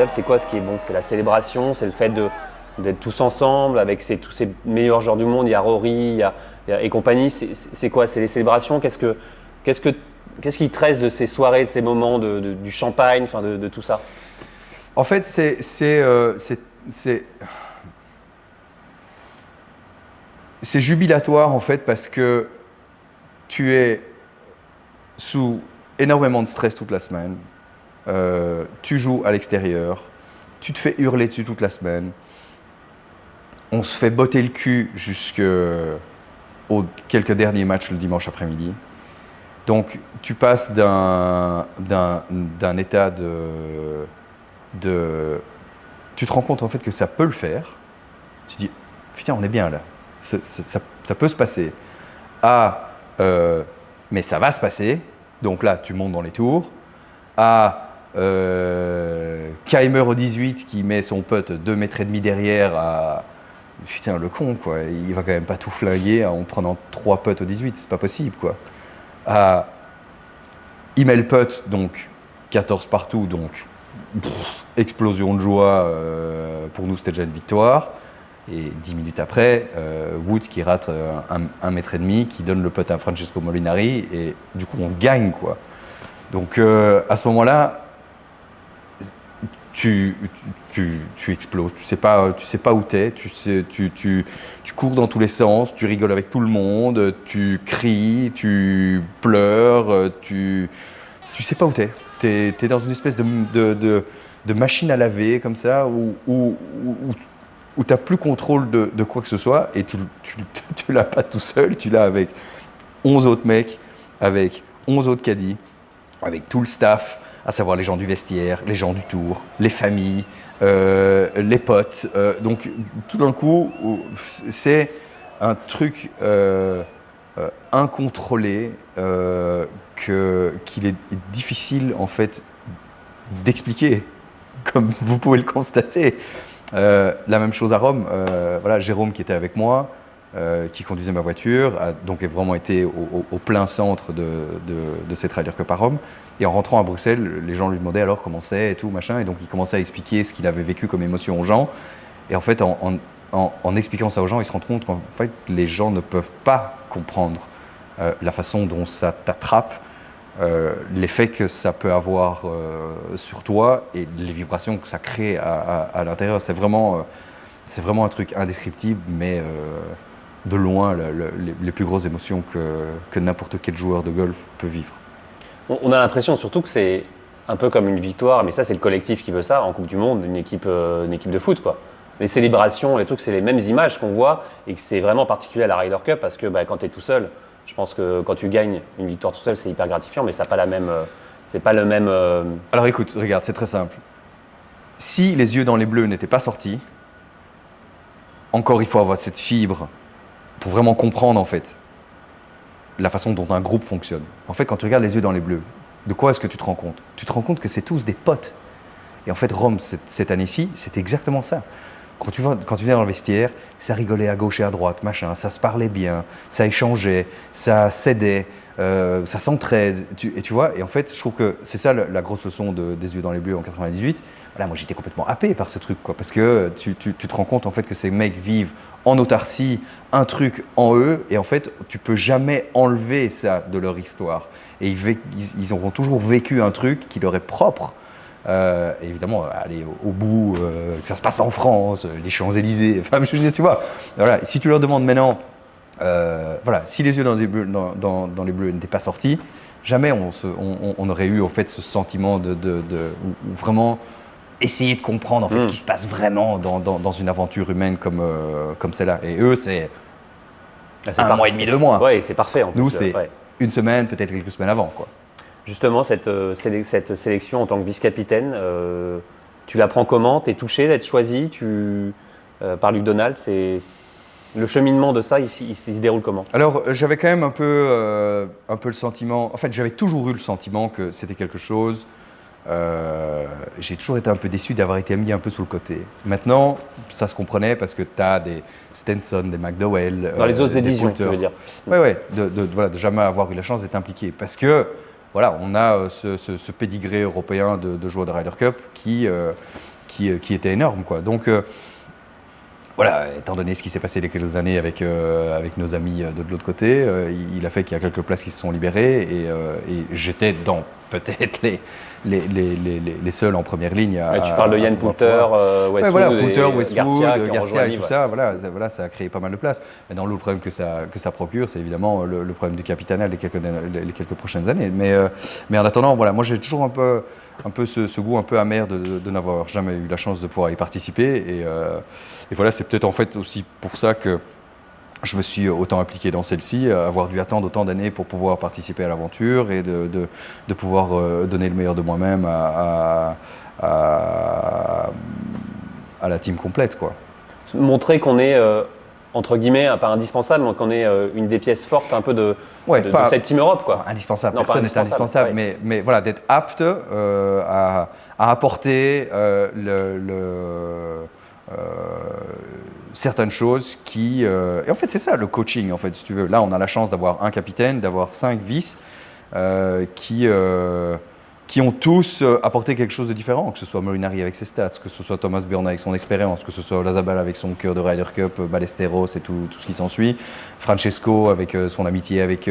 C'est quoi ce qui est bon? C'est la célébration, c'est le fait d'être tous ensemble avec tous ces meilleurs joueurs du monde. Il y a Rory et compagnie. C'est quoi? C'est les célébrations. Qu'est-ce qui te reste de ces soirées, de ces moments, du champagne, enfin de tout ça? En fait, c'est jubilatoire en fait parce que tu es sous énormément de stress toute la semaine. Tu joues à l'extérieur, tu te fais hurler dessus toute la semaine, on se fait botter le cul jusqu'aux quelques derniers matchs le dimanche après-midi. Donc tu passes d'un état tu te rends compte en fait que ça peut le faire, tu dis putain on est bien là, ça peut se passer, mais ça va se passer, donc là tu montes dans les tours, Keimer au 18 qui met son pote 2,5 mètres derrière putain le con quoi, il va quand même pas tout flinguer en prenant 3 potes au 18, c'est pas possible quoi. Il met le putt, donc 14 partout, donc explosion de joie, pour nous c'était déjà une victoire. Et 10 minutes après, Woods qui rate 1,5 mètre, qui donne le putt à Francesco Molinari et du coup on gagne quoi. Donc à ce moment-là, tu exploses, tu sais pas où t'es, tu cours dans tous les sens, tu rigoles avec tout le monde, tu cries, tu pleures, tu sais pas où t'es. T'es dans une espèce de machine à laver comme ça où t'as plus contrôle de quoi que ce soit et tu l'as pas tout seul, tu l'as avec 11 autres mecs, avec 11 autres caddies, avec tout le staff, à savoir les gens du vestiaire, les gens du tour, les familles, les potes. Donc tout d'un coup, c'est un truc incontrôlé qu'il est difficile en fait d'expliquer, comme vous pouvez le constater. La même chose à Rome. Voilà, Jérôme qui était avec moi, qui conduisait ma voiture, a donc vraiment été au plein centre de cette Ryder Cup à Rome. Et en rentrant à Bruxelles, les gens lui demandaient alors comment c'est et tout, machin. Et donc il commençait à expliquer ce qu'il avait vécu comme émotion aux gens. Et en fait, en expliquant ça aux gens, ils se rendent compte qu'en fait, les gens ne peuvent pas comprendre la façon dont ça t'attrape, l'effet que ça peut avoir sur toi et les vibrations que ça crée à l'intérieur. C'est vraiment un truc indescriptible, mais de loin les plus grosses émotions que n'importe quel joueur de golf peut vivre. On a l'impression surtout que c'est un peu comme une victoire, mais ça c'est le collectif qui veut ça en Coupe du Monde, une équipe de foot quoi. Les célébrations, les trucs, c'est les mêmes images qu'on voit et que c'est vraiment particulier à la Ryder Cup parce que quand tu es tout seul, je pense que quand tu gagnes une victoire tout seul, c'est hyper gratifiant, mais ça n'a pas la même, c'est pas le même. Alors écoute, regarde, c'est très simple. Si les yeux dans les bleus n'étaient pas sortis, encore il faut avoir cette fibre pour vraiment comprendre en fait la façon dont un groupe fonctionne. En fait, quand tu regardes les yeux dans les bleus, de quoi est-ce que tu te rends compte? Tu te rends compte que c'est tous des potes. Et en fait, Rome, cette année-ci, c'est exactement ça. Quand tu viens dans le vestiaire, ça rigolait à gauche et à droite, machin, ça se parlait bien, ça échangeait, ça s'aidait, ça s'entraide, et tu vois, et en fait, je trouve que c'est ça la grosse leçon des yeux dans les bleus en 98. Voilà, moi j'étais complètement happé par ce truc, quoi, parce que tu te rends compte en fait que ces mecs vivent en autarcie un truc en eux, et en fait, tu peux jamais enlever ça de leur histoire. Et ils auront toujours vécu un truc qui leur est propre. Et évidemment, aller au bout, que ça se passe en France, les Champs-Élysées, enfin, je veux dire, tu vois. Voilà. Et si tu leur demandes maintenant, voilà, si les yeux dans les bleus, dans les bleus n'étaient pas sortis, jamais on aurait eu en fait ce sentiment ou vraiment essayer de comprendre en fait ce qui se passe vraiment dans une aventure humaine comme celle-là. Et eux, c'est un mois et demi, 2 mois. Ouais, c'est parfait. Nous, c'est une semaine, peut-être quelques semaines avant, quoi. Justement, cette sélection en tant que vice-capitaine, tu la prends comment? Tu es touché d'être choisi par Luke Donald? Le cheminement de ça, il se déroule comment? Alors, j'avais quand même un peu le sentiment... En fait, j'avais toujours eu le sentiment que c'était quelque chose... j'ai toujours été un peu déçu d'avoir été mis un peu sous le côté. Maintenant, ça se comprenait parce que tu as des Stenson, des McDowell... Dans les autres des éditions, Poulter. tu veux dire? Oui, voilà, de jamais avoir eu la chance d'être impliqué. Parce que, voilà, on a ce pédigré européen de joueurs de Ryder Cup qui était énorme, quoi. Donc... voilà, étant donné ce qui s'est passé il y a quelques années avec nos amis de l'autre côté, il a fait qu'il y a quelques places qui se sont libérées et j'étais dans peut-être les seuls en première ligne. Tu parles de Ian Poulter, Westwood, Garcia et tout ça. Voilà, ça a créé pas mal de places. Maintenant, le problème que ça procure, c'est évidemment le problème du capitanat les quelques prochaines années. Mais en attendant, voilà, moi j'ai toujours un peu ce goût un peu amer de n'avoir jamais eu la chance de pouvoir y participer. Et voilà, c'est peut-être en fait aussi pour ça que je me suis autant impliqué dans celle-ci, avoir dû attendre autant d'années pour pouvoir participer à l'aventure et de pouvoir donner le meilleur de moi-même à la team complète, quoi. Montrer qu'on est, entre guillemets, pas indispensable, mais qu'on est une des pièces fortes un peu de cette Team Europe, quoi. Indispensable, personne n'est indispensable, ouais. mais voilà, d'être apte à apporter certaines choses et en fait c'est ça le coaching, en fait, si tu veux. Là on a la chance d'avoir un capitaine, d'avoir 5 vices qui ont tous apporté quelque chose de différent, que ce soit Molinari avec ses stats, que ce soit Thomas Bjorn avec son expérience, que ce soit Olazabal avec son cœur de Ryder Cup, Ballesteros et tout ce qui s'ensuit, Francesco avec son amitié avec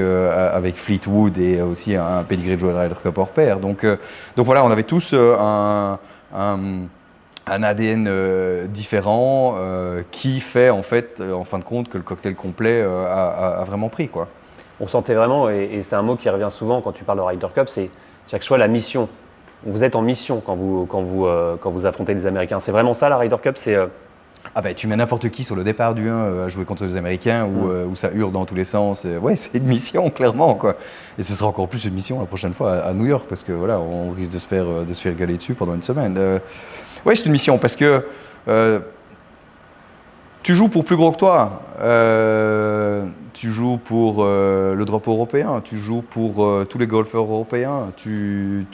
Fleetwood et aussi un pédigré de joueur de Ryder Cup hors pair. Donc voilà, on avait tous un ADN différent qui fait en fait, en fin de compte, que le cocktail complet a vraiment pris, quoi. On sentait vraiment, et c'est un mot qui revient souvent quand tu parles de Ryder Cup, c'est chaque fois la mission. Vous êtes en mission quand vous affrontez les Américains. C'est vraiment ça la Ryder Cup, c'est... Ah bah tu mets n'importe qui sur le départ du 1 à jouer contre les Américains où ça hurle dans tous les sens. Ouais, c'est une mission, clairement, quoi. Et ce sera encore plus une mission la prochaine fois à New York parce que voilà, on risque de se faire gueuler dessus pendant une semaine. Ouais, c'est une mission parce que tu joues pour plus gros que toi. Tu joues pour le drapeau européen. Tu joues pour tous les golfeurs européens. Tu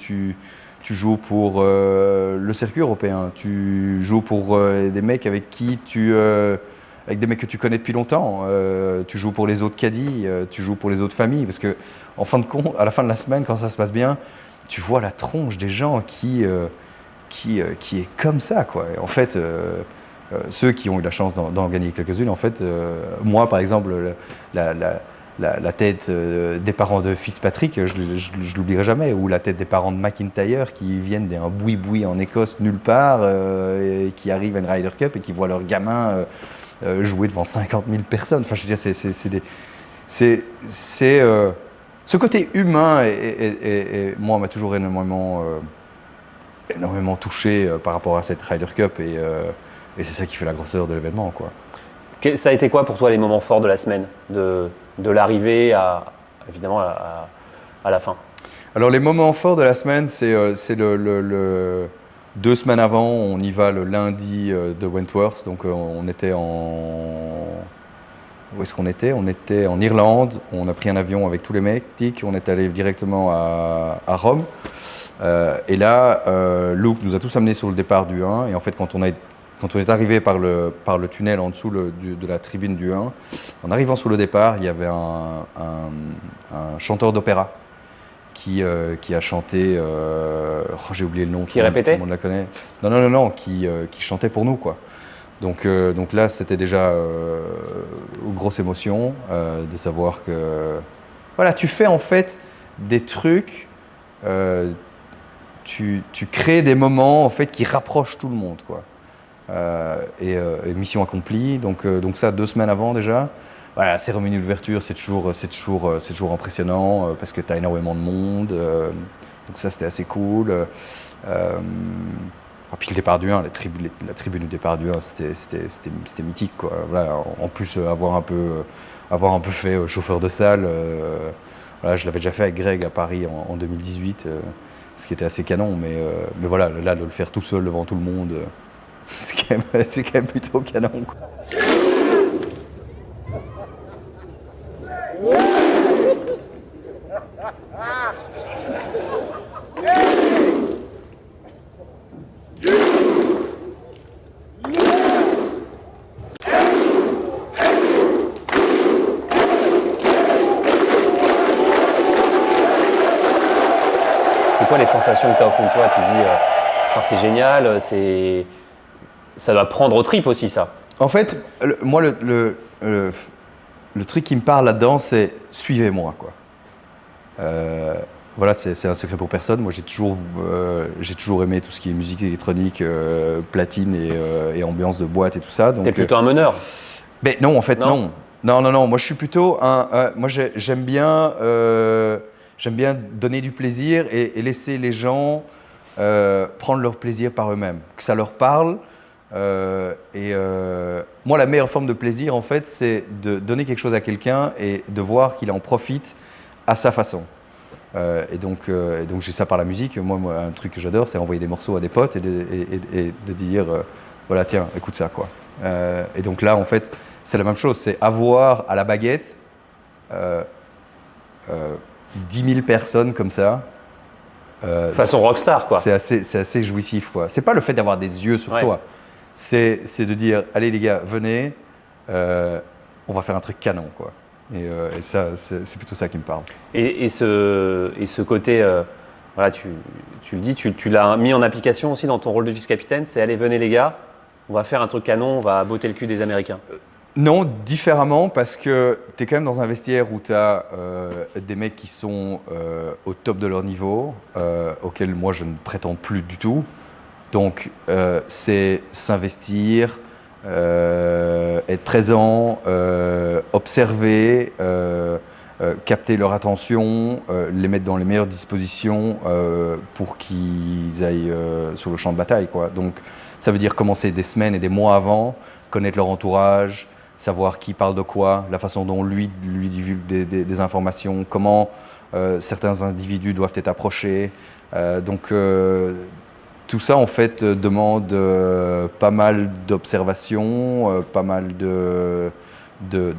joues pour le circuit européen. Tu joues pour des mecs avec des mecs que tu connais depuis longtemps. Tu joues pour les autres caddies. Tu joues pour les autres familles. Parce que, en fin de compte, à la fin de la semaine, quand ça se passe bien, tu vois la tronche des gens qui est comme ça, quoi. Et en fait, ceux qui ont eu la chance d'en gagner quelques-unes, en fait, moi, par exemple, la tête des parents de Fitzpatrick, je l'oublierai jamais, ou la tête des parents de McIntyre qui viennent d'un boui-boui en Écosse nulle part, et qui arrivent à une Ryder Cup et qui voient leur gamin jouer devant 50 000 personnes. Enfin, je veux dire, c'est ce côté humain et moi, m'a toujours énormément touché par rapport à cette Ryder Cup et c'est ça qui fait la grosseur de l'événement, quoi. Ça a été quoi pour toi les moments forts de la semaine, de l'arrivée évidemment à la fin? Alors les moments forts de la semaine, c'est le 2 semaines avant, on y va le lundi de Wentworth, donc on était où est-ce qu'on était? On était en Irlande, on a pris un avion avec tous les mecs, on est allé directement à Rome. Et là, Luke nous a tous amenés sur le départ du 1. Et en fait, quand on est arrivé par le tunnel en dessous de la tribune du 1, en arrivant sur le départ, il y avait un chanteur d'opéra qui a chanté. J'ai oublié le nom. Qui répétait? Tout le monde la connaît. Non, qui chantait pour nous, quoi. Donc là, c'était déjà une grosse émotion de savoir que. Voilà, tu fais en fait des trucs. Tu crées des moments en fait qui rapprochent tout le monde, quoi. Et mission accomplie. Donc ça 2 semaines avant déjà. Voilà, la cérémonie d'ouverture, c'est toujours impressionnant parce que tu as énormément de monde. Donc ça, c'était assez cool. Et puis le départ du 1, la tribune du départ du 1, c'était mythique, quoi. Voilà, en plus, avoir un peu fait chauffeur de salle, voilà, je l'avais déjà fait avec Greg à Paris en 2018, ce qui était assez canon. Mais voilà, là, de le faire tout seul devant tout le monde, c'est quand même plutôt canon, quoi. C'est quoi les sensations que tu as au fond de toi? Tu te dis, putain, c'est génial, ça doit prendre aux tripes aussi, ça. En fait, moi, le truc qui me parle là-dedans, c'est suivez-moi, quoi. Voilà, c'est un secret pour personne. Moi, j'ai toujours aimé tout ce qui est musique électronique, platine et ambiance de boîte et tout ça. T'es plutôt un meneur. Ben non, en fait, non. Non. Moi, je suis plutôt moi, j'aime bien donner du plaisir et laisser les gens prendre leur plaisir par eux-mêmes, que ça leur parle. Moi, la meilleure forme de plaisir, en fait, c'est de donner quelque chose à quelqu'un et de voir qu'il en profite à sa façon. Et donc j'ai ça par la musique. Moi, un truc que j'adore, c'est envoyer des morceaux à des potes et de dire voilà, tiens, écoute ça, quoi. Et donc là, en fait, c'est la même chose. C'est avoir à la baguette 10 000 personnes comme ça. Façon rockstar, quoi. C'est assez jouissif, quoi. C'est pas le fait d'avoir des yeux sur toi. C'est de dire, allez les gars, venez, on va faire un truc canon, quoi. Et ça, c'est plutôt ça qui me parle. Et ce côté, voilà, tu le dis, tu l'as mis en application aussi dans ton rôle de vice-capitaine, c'est allez, venez les gars, on va faire un truc canon, on va botter le cul des Américains. Non, différemment, parce que tu es quand même dans un vestiaire où tu as des mecs qui sont au top de leur niveau, auquel moi je ne prétends plus du tout. Donc c'est s'investir, être présent, observer, capter leur attention, les mettre dans les meilleures dispositions pour qu'ils aillent sur le champ de bataille, quoi. Donc ça veut dire commencer des semaines et des mois avant, connaître leur entourage, savoir qui parle de quoi, la façon dont lui divulgue des informations, comment certains individus doivent être approchés. Tout ça, en fait, demande pas mal d'observation, pas mal de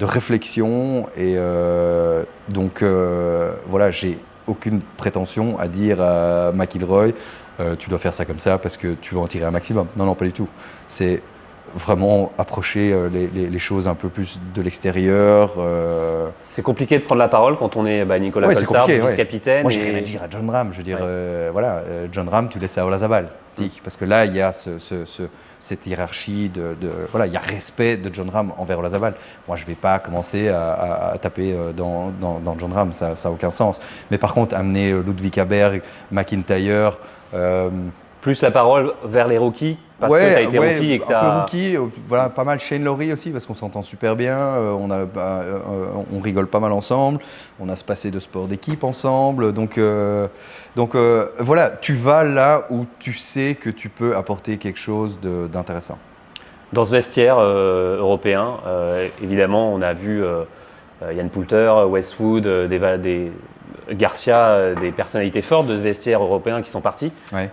réflexion. Et voilà, j'ai aucune prétention à dire à McIlroy tu dois faire ça comme ça parce que tu vas en tirer un maximum. Non, pas du tout. C'est vraiment approcher les choses un peu plus de l'extérieur. C'est compliqué de prendre la parole quand on est Nicolas Coltart, vice-capitaine. Moi, j'ai rien à dire à John Ram. Je veux dire, John Ram, tu laisses ça à Olazabal. Parce que là, il y a cette hiérarchie voilà, il y a respect de John Ram envers Olazabal. Moi, je ne vais pas commencer à taper dans John Ram, ça n'a aucun sens. Mais par contre, amener Ludwig Aberg, McIntyre... plus la parole vers les rookies, parce que tu as été rookie et que tu as... Un peu rookie, voilà, pas mal Shane Lowry aussi, parce qu'on s'entend super bien, on rigole pas mal ensemble, on a ce passé de sport d'équipe ensemble, donc voilà, tu vas là où tu sais que tu peux apporter quelque chose d'intéressant. Dans ce vestiaire européen, évidemment, on a vu Ian Poulter, Westwood, des Garcia, des personnalités fortes de ce vestiaire européen qui sont partis. Ouais.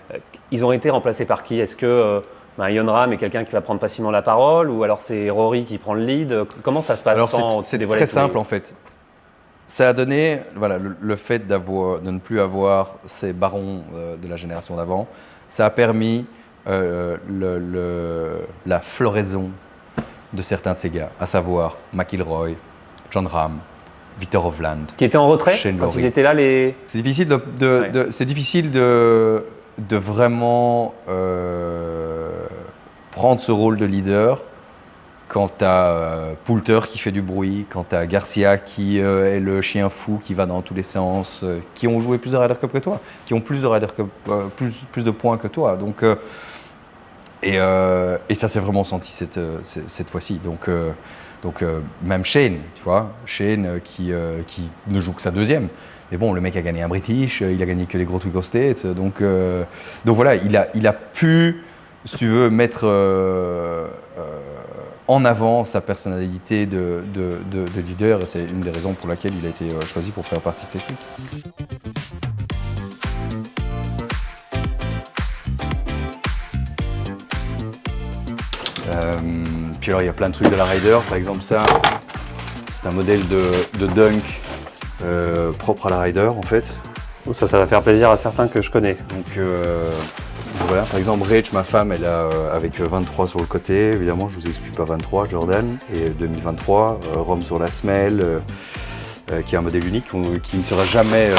Ils ont été remplacés par qui? Est-ce que Jon Rahm est quelqu'un qui va prendre facilement la parole ou alors c'est Rory qui prend le lead? Comment ça se passe? Alors c'est très simple en fait. Ça a donné le fait de ne plus avoir ces barons de la génération d'avant. Ça a permis la floraison de certains de ces gars, à savoir McIlroy, Jon Rahm, Victor Hovland. Qui étaient en retrait Shane quand Lowry. ils étaient là les... C'est difficile de vraiment prendre ce rôle de leader quand tu as Poulter qui fait du bruit, quand tu as Garcia qui est le chien fou qui va dans tous les sens, qui ont joué plus de Ryder Cup que toi, qui ont plus de Ryder Cup, plus de points que toi. Donc, et ça s'est vraiment senti cette fois-ci. Donc Donc même Shane, tu vois, Shane qui ne joue que sa deuxième. Mais bon, le mec a gagné un British, il a gagné que les gros Twickenham States. Donc voilà, il a pu, si tu veux, mettre en avant sa personnalité de leader. Et c'est une des raisons pour laquelle il a été choisi pour faire partie de cette équipe. Puis alors il y a plein de trucs de la Ryder, par exemple ça, c'est un modèle de dunk propre à la Ryder en fait. Ça va faire plaisir à certains que je connais. Donc voilà, par exemple Rach, ma femme, elle a avec 23 sur le côté, évidemment je vous explique pas 23, Jordan, et 2023, Rome sur la semelle, qui est un modèle unique qui ne sera jamais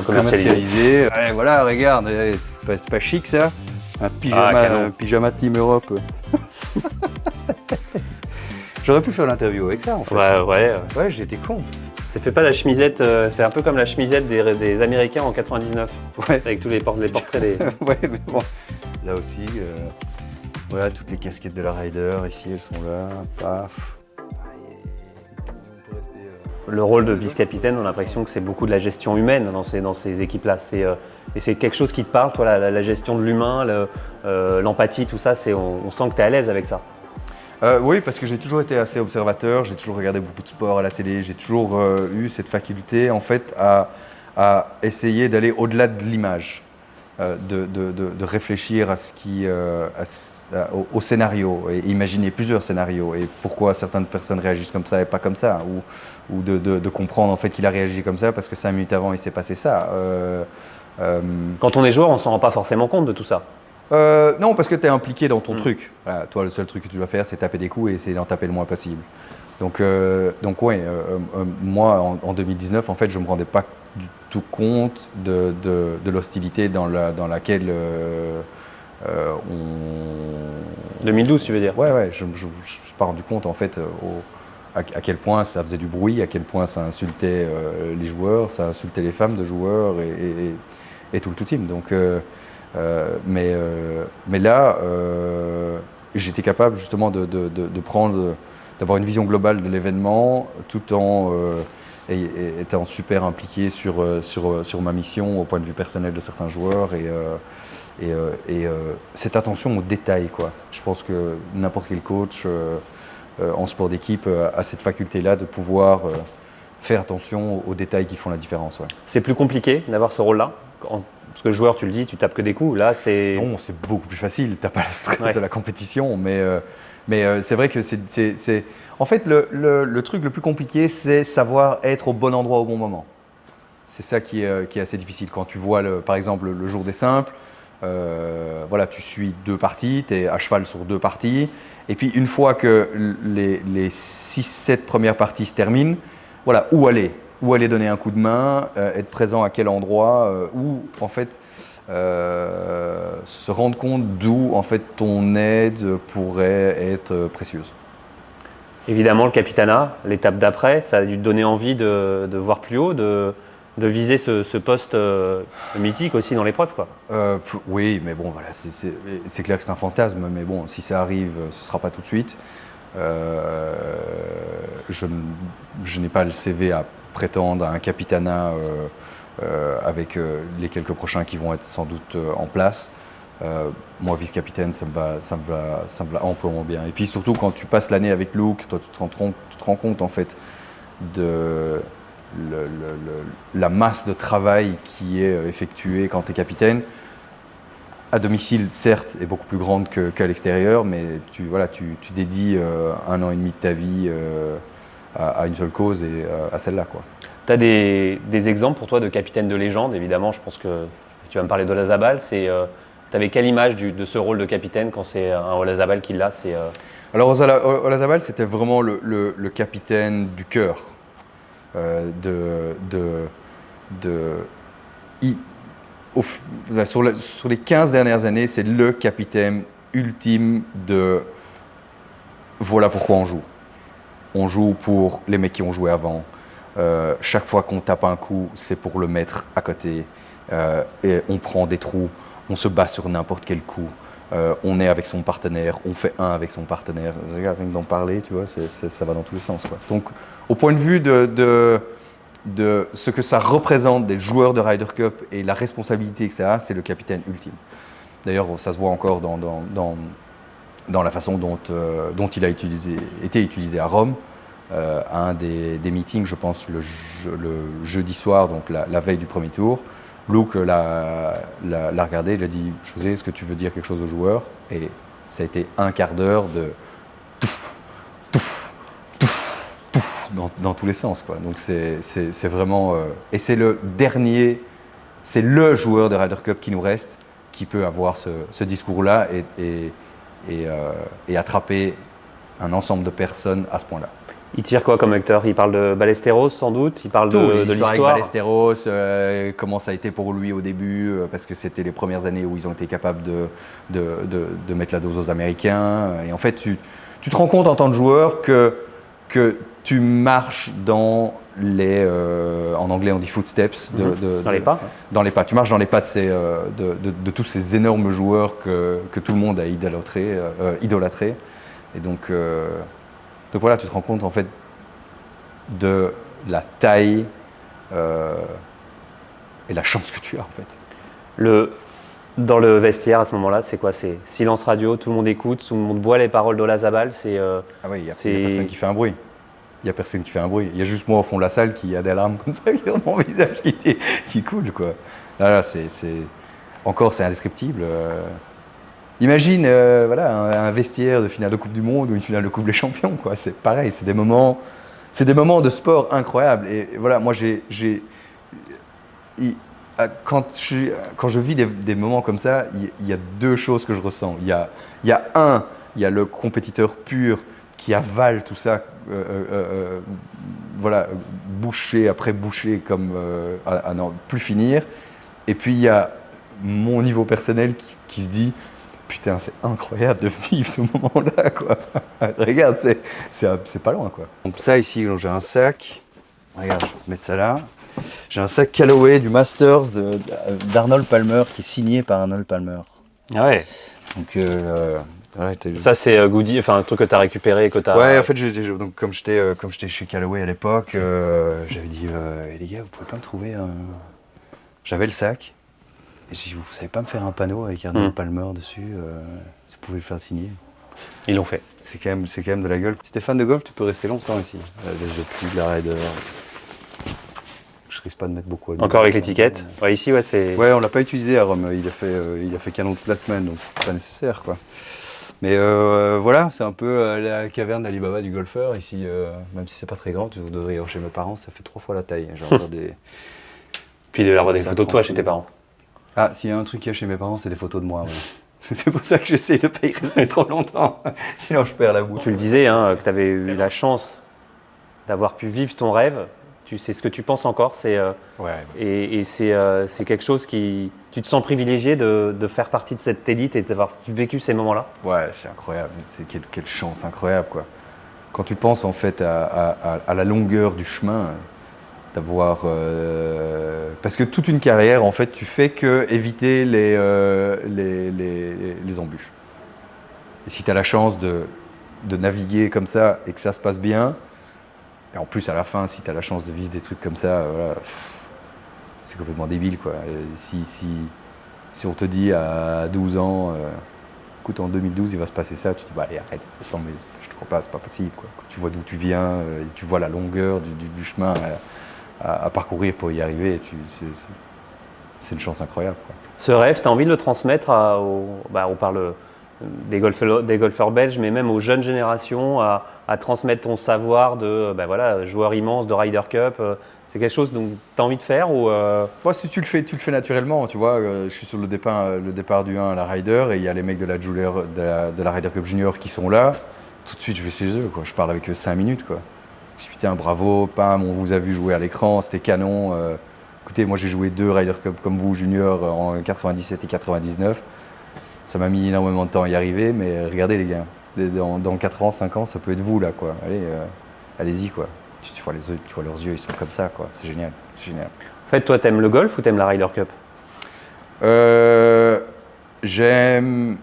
commercialisé. Ouais, voilà, regarde, c'est pas chic ça. Un pyjama Team Europe. J'aurais pu faire l'interview avec ça en fait. Ouais, j'ai été con. Ça fait pas la chemisette, c'est un peu comme la chemisette des Américains en 99. Ouais. Avec tous les portraits des. Ouais, mais bon. Là aussi, voilà, toutes les casquettes de la Ryder, ici elles sont là, paf. Le rôle de vice-capitaine, on a l'impression que c'est beaucoup de la gestion humaine dans ces équipes-là. Et c'est quelque chose qui te parle, toi, la gestion de l'humain, l'empathie, tout ça, on sent que tu es à l'aise avec ça. Oui, parce que j'ai toujours été assez observateur, j'ai toujours regardé beaucoup de sport à la télé, j'ai toujours eu cette faculté en fait à essayer d'aller au-delà de l'image, de réfléchir à au scénario et imaginer plusieurs scénarios et pourquoi certaines personnes réagissent comme ça et pas comme ça, ou de comprendre en fait qu'il a réagi comme ça parce que 5 minutes avant il s'est passé ça. Quand on est joueur, on s'en rend pas forcément compte de tout ça. Non, parce que tu es impliqué dans ton truc. Voilà, toi, le seul truc que tu dois faire, c'est taper des coups et essayer d'en taper le moins possible. Donc ouais, moi, en 2019, en fait, je ne me rendais pas du tout compte de l'hostilité dans laquelle on... 2012, tu veux dire? Ouais, je me suis pas rendu compte, en fait, à quel point ça faisait du bruit, à quel point ça insultait les joueurs, ça insultait les femmes de joueurs et tout le team. Donc... mais là, j'étais capable justement d'avoir une vision globale de l'événement tout en étant super impliqué sur ma mission au point de vue personnel de certains joueurs et cette attention aux détails, quoi. Je pense que n'importe quel coach en sport d'équipe a cette faculté-là de pouvoir faire attention aux détails qui font la différence. Ouais. C'est plus compliqué d'avoir ce rôle-là? Parce que le joueur, tu le dis, tu tapes que des coups. Là, c'est... Non, c'est beaucoup plus facile. Tu n'as pas le stress de la compétition. Mais c'est vrai que c'est... En fait, le truc le plus compliqué, c'est savoir être au bon endroit au bon moment. C'est ça qui est assez difficile. Quand tu vois, par exemple, le jour des simples, voilà, tu suis 2 parties, tu es à cheval sur 2 parties. Et puis, une fois que les 6-7 premières parties se terminent, voilà, où aller donner un coup de main, être présent à quel endroit, où en fait se rendre compte d'où en fait ton aide pourrait être précieuse. Évidemment, le capitanat, l'étape d'après, ça a dû te donner envie de voir plus haut, de viser ce poste mythique aussi dans l'épreuve, quoi. Oui, mais bon, voilà, c'est clair que c'est un fantasme, mais bon, si ça arrive, ce ne sera pas tout de suite. Je n'ai pas le CV à prétendre à un capitanat avec les quelques prochains qui vont être sans doute en place. Moi, vice-capitaine, ça me va amplement bien. Et puis surtout, quand tu passes l'année avec Luke, toi, tu te rends compte en fait de la masse de travail qui est effectuée quand tu es capitaine. À domicile, certes, est beaucoup plus grande qu'à l'extérieur, mais tu dédies 1 an et demi de ta vie à une seule cause et à celle-là, quoi. Tu as des exemples pour toi de capitaine de légende, évidemment, je pense que tu vas me parler d'Olazabal. Tu avais quelle image de ce rôle de capitaine quand c'est un Olazabal qui l'a? Alors Olazabal, c'était vraiment le capitaine du cœur. Sur les 15 dernières années, c'est le capitaine ultime de voilà pourquoi on joue. On joue pour les mecs qui ont joué avant. Chaque fois qu'on tape un coup, c'est pour le mettre à côté. Et on prend des trous, on se bat sur n'importe quel coup. on est avec son partenaire, on fait un avec son partenaire. Regarde, rien que d'en parler, tu vois, ça va dans tous les sens, quoi. Donc, au point de vue de ce que ça représente des joueurs de Ryder Cup et la responsabilité que ça a, c'est le capitaine ultime. D'ailleurs, ça se voit encore dans la façon dont il a été utilisé à Rome. À un des meetings, je pense le jeudi soir, donc la veille du premier tour, Luke l'a regardé, il a dit « José, est-ce que tu veux dire quelque chose aux joueurs ?» Et ça a été un quart d'heure de touf, touf, touf, touf, dans tous les sens, quoi. Donc c'est vraiment... et c'est le joueur de Ryder Cup qui nous reste, qui peut avoir ce discours-là et attraper un ensemble de personnes à ce point-là. Il tire quoi comme acteur? Il parle de Ballesteros sans doute? Il parle de l'histoire avec Ballesteros, comment ça a été pour lui au début, parce que c'était les premières années où ils ont été capables de mettre la dose aux Américains. Et en fait, tu te rends compte en tant que joueur que tu marches dans les... en anglais, on dit footsteps. Dans les pas. Dans les pas. Tu marches dans les pas de tous ces énormes joueurs que tout le monde a idolâtrés. Et donc voilà, tu te rends compte en fait de la taille et la chance que tu as en fait. Dans le vestiaire à ce moment-là, c'est quoi? C'est silence radio, tout le monde écoute, tout le monde boit les paroles d'Olazabal. Ah oui, il n'y a personne qui fait un bruit. Il n'y a personne qui fait un bruit. Il y a juste moi au fond de la salle qui a des larmes comme ça dans mon visage qui coule, quoi. Là, c'est indescriptible. Imagine un vestiaire de finale de Coupe du Monde ou une finale de Coupe des Champions, quoi. C'est pareil, c'est des moments de sport incroyables. Et voilà, moi quand je vis des moments comme ça, il y a deux choses que je ressens. Il y a le compétiteur pur qui avale tout ça, bouchée après bouchée, comme à n'en plus finir. Et puis il y a mon niveau personnel qui se dit « Putain, c'est incroyable de vivre ce moment-là, quoi. » Regarde, c'est pas loin, quoi. Donc ça, ici, j'ai un sac. Regarde, je vais te mettre ça là. J'ai un sac Callaway du Masters d'Arnold Palmer qui est signé par Arnold Palmer. Ah ouais. Donc, ça, c'est goodie, enfin un truc que tu as récupéré, que tu as... Ouais, en fait, donc, comme j'étais chez Callaway à l'époque, j'avais dit les gars, vous pouvez pas me trouver un... J'avais le sac. Et j'ai dit, vous savez pas me faire un panneau avec Arnold Palmer dessus, si vous pouvez le faire signer. Ils l'ont fait. C'est quand même de la gueule. Si t'es fan de golf, tu peux rester longtemps ici. La laisse de pluie, de la Ryder. Je risque pas de mettre beaucoup. Encore avec l'étiquette. Ouais, ici, ouais, c'est... Ouais, on l'a pas utilisé à Rome. Il a fait canon toute la semaine, donc c'était pas nécessaire, quoi. Mais voilà, c'est un peu la caverne d'Alibaba du golfeur ici. Même si c'est pas très grand, vous devriez aller chez mes parents, ça fait 3 fois la taille. J'ai encore des... Puis il devait y avoir des photos de toi chez tes parents. Ah, s'il y a un truc qu'il y a chez mes parents, c'est des photos de moi. Ouais. C'est pour ça que j'essaie de pas y rester trop longtemps. Sinon, je perds la boue. Tu le disais, hein, que tu avais eu la chance d'avoir pu vivre ton rêve. C'est ce que tu penses encore. Ouais. Et c'est quelque chose qui... Tu te sens privilégié de faire partie de cette élite et d'avoir vécu ces moments-là? Ouais, c'est incroyable. C'est quelle chance incroyable, quoi. Quand tu penses en fait à la longueur du chemin, d'avoir... parce que toute une carrière, en fait, tu fais que éviter les embûches. Et si tu as la chance de naviguer comme ça et que ça se passe bien, et en plus à la fin, si tu as la chance de vivre des trucs comme ça, voilà, c'est complètement débile, quoi. Et si on te dit à 12 ans, écoute, en 2012, il va se passer ça, tu te dis, bah allez, arrête, attends, mais je te crois pas, c'est pas possible, quoi. Quand tu vois d'où tu viens, et tu vois la longueur du chemin à parcourir pour y arriver, c'est une chance incroyable, quoi. Ce rêve, tu as envie de le transmettre on parle des golfeurs belges, mais même aux jeunes générations, à transmettre ton savoir de joueur immense de Ryder Cup. C'est quelque chose dont tu as envie de faire ou Moi, si tu le fais naturellement, tu vois. Je suis sur le départ du 1 à la Ryder et il y a les mecs de la Ryder Cup Junior qui sont là. Tout de suite, je vais chez eux, quoi. Je parle avec eux 5 minutes, quoi. Je dis putain, bravo, Pam, on vous a vu jouer à l'écran, c'était canon. Écoutez, moi j'ai joué 2 Ryder Cup comme vous, junior, en 97 et 99. Ça m'a mis énormément de temps à y arriver, mais regardez les gars, dans 4 ans, 5 ans, ça peut être vous là, quoi. Allez, allez-y, quoi. Tu vois leurs yeux, ils sont comme ça, quoi. C'est génial, c'est génial. En fait, toi, t'aimes le golf ou t'aimes la Ryder Cup? J'aime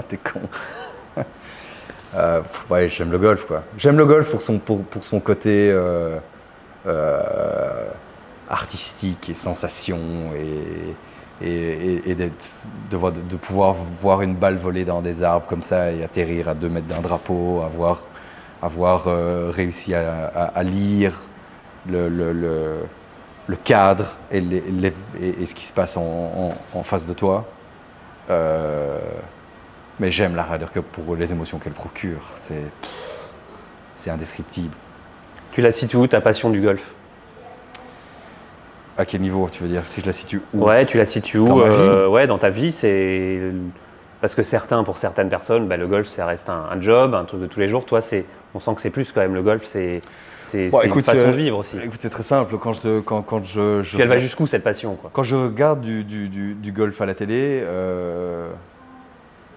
T'es con. Ouais, j'aime le golf, quoi. J'aime le golf pour son côté artistique et sensation et de pouvoir voir une balle voler dans des arbres comme ça et atterrir à 2 mètres d'un drapeau, avoir réussi à lire le cadre et ce qui se passe en face de toi. Mais j'aime la Ryder Cup pour les émotions qu'elle procure. C'est indescriptible. Tu la situes où, ta passion du golf? À quel niveau, tu veux dire? Si je la situe où? Ouais, tu la situes où? Dans ma vie? Ouais, dans ta vie, c'est... Parce que pour certaines personnes, le golf, ça reste un job, un truc de tous les jours. Toi, on sent que c'est plus quand même. Le golf, c'est une façon de vivre aussi. Écoute, c'est très simple. Puis elle va jusqu'où, cette passion, quoi? Quand je regarde du golf à la télé,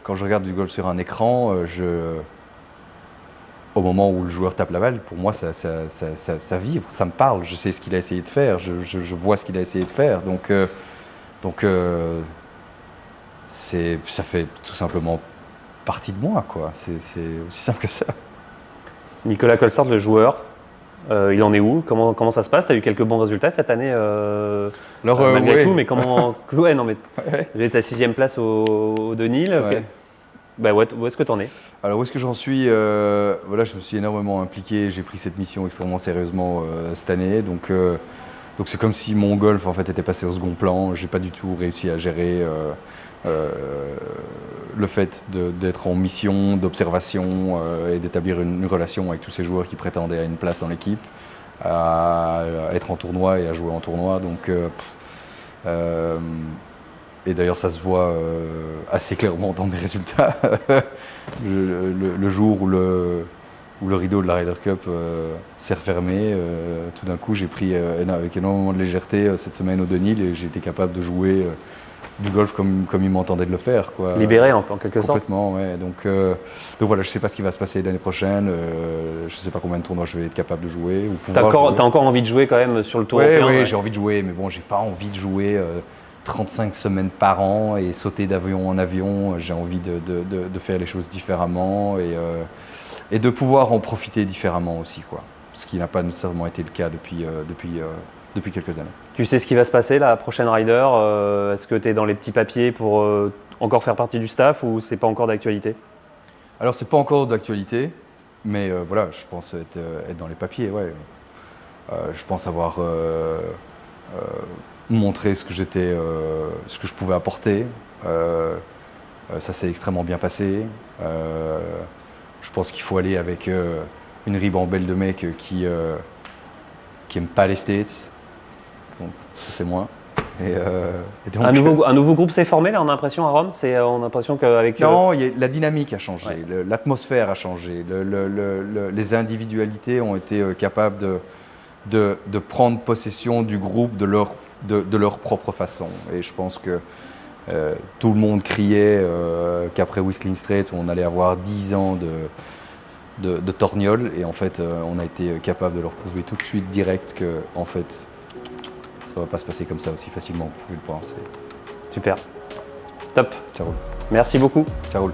quand je regarde du golf sur un écran, au moment où le joueur tape la balle, pour moi, ça vibre, ça me parle. Je sais ce qu'il a essayé de faire, je vois ce qu'il a essayé de faire. Donc ça fait tout simplement partie de moi, quoi. C'est aussi simple que ça. Nicolas Colsaert, le joueur, il en est où? Comment ça se passe? Tu as eu quelques bons résultats cette année malgré tout, mais comment... Ouais, non, mais tu es à 6e place au Denil. Ouais. Où est-ce que tu en es? Alors, où est-ce que j'en suis? Voilà, je me suis énormément impliqué. J'ai pris cette mission extrêmement sérieusement cette année. Donc c'est comme si mon golf en fait était passé au second plan. J'ai pas du tout réussi à gérer le fait d'être en mission, d'observation et d'établir une relation avec tous ces joueurs qui prétendaient à une place dans l'équipe, à être en tournoi et à jouer en tournoi. Donc et d'ailleurs, ça se voit assez clairement dans mes résultats. Le jour où le rideau de la Ryder Cup s'est refermé, tout d'un coup, j'ai pris avec énormément de légèreté cette semaine au Denil et j'ai été capable de jouer du golf comme il m'entendait de le faire, quoi. Libéré en quelque sorte. Complètement, ouais. Donc voilà, je ne sais pas ce qui va se passer l'année prochaine. Je ne sais pas combien de tournois je vais être capable de jouer. T'as encore envie de jouer quand même sur le tour européen? Oui, j'ai envie de jouer, mais bon, j'ai pas envie de jouer 35 semaines par an et sauter d'avion en avion. J'ai envie de faire les choses différemment et de pouvoir en profiter différemment aussi, quoi. Ce qui n'a pas nécessairement été le cas depuis quelques années. Tu sais ce qui va se passer la prochaine Ryder? Est-ce que tu es dans les petits papiers pour encore faire partie du staff ou c'est pas encore d'actualité? Alors c'est pas encore d'actualité, mais voilà, je pense être dans les papiers, ouais. Je pense avoir montré ce que je pouvais apporter. Ça s'est extrêmement bien passé. Je pense qu'il faut aller avec une ribambelle de mecs qui aiment pas les States. Donc ça c'est moi. Et donc, un nouveau groupe s'est formé là, on a l'impression à Rome. On a l'impression qu'avec non, la dynamique a changé, ouais. L'atmosphère a changé, les individualités ont été capables de prendre possession du groupe de leur propre façon. Et je pense que tout le monde criait qu'après Whistling Straits, on allait avoir 10 ans de torgnole. Et en fait, on a été capable de leur prouver tout de suite direct que en fait, ça ne va pas se passer comme ça aussi facilement que vous pouvez le penser. Super. Top. Ça roule. Merci beaucoup. Ça roule.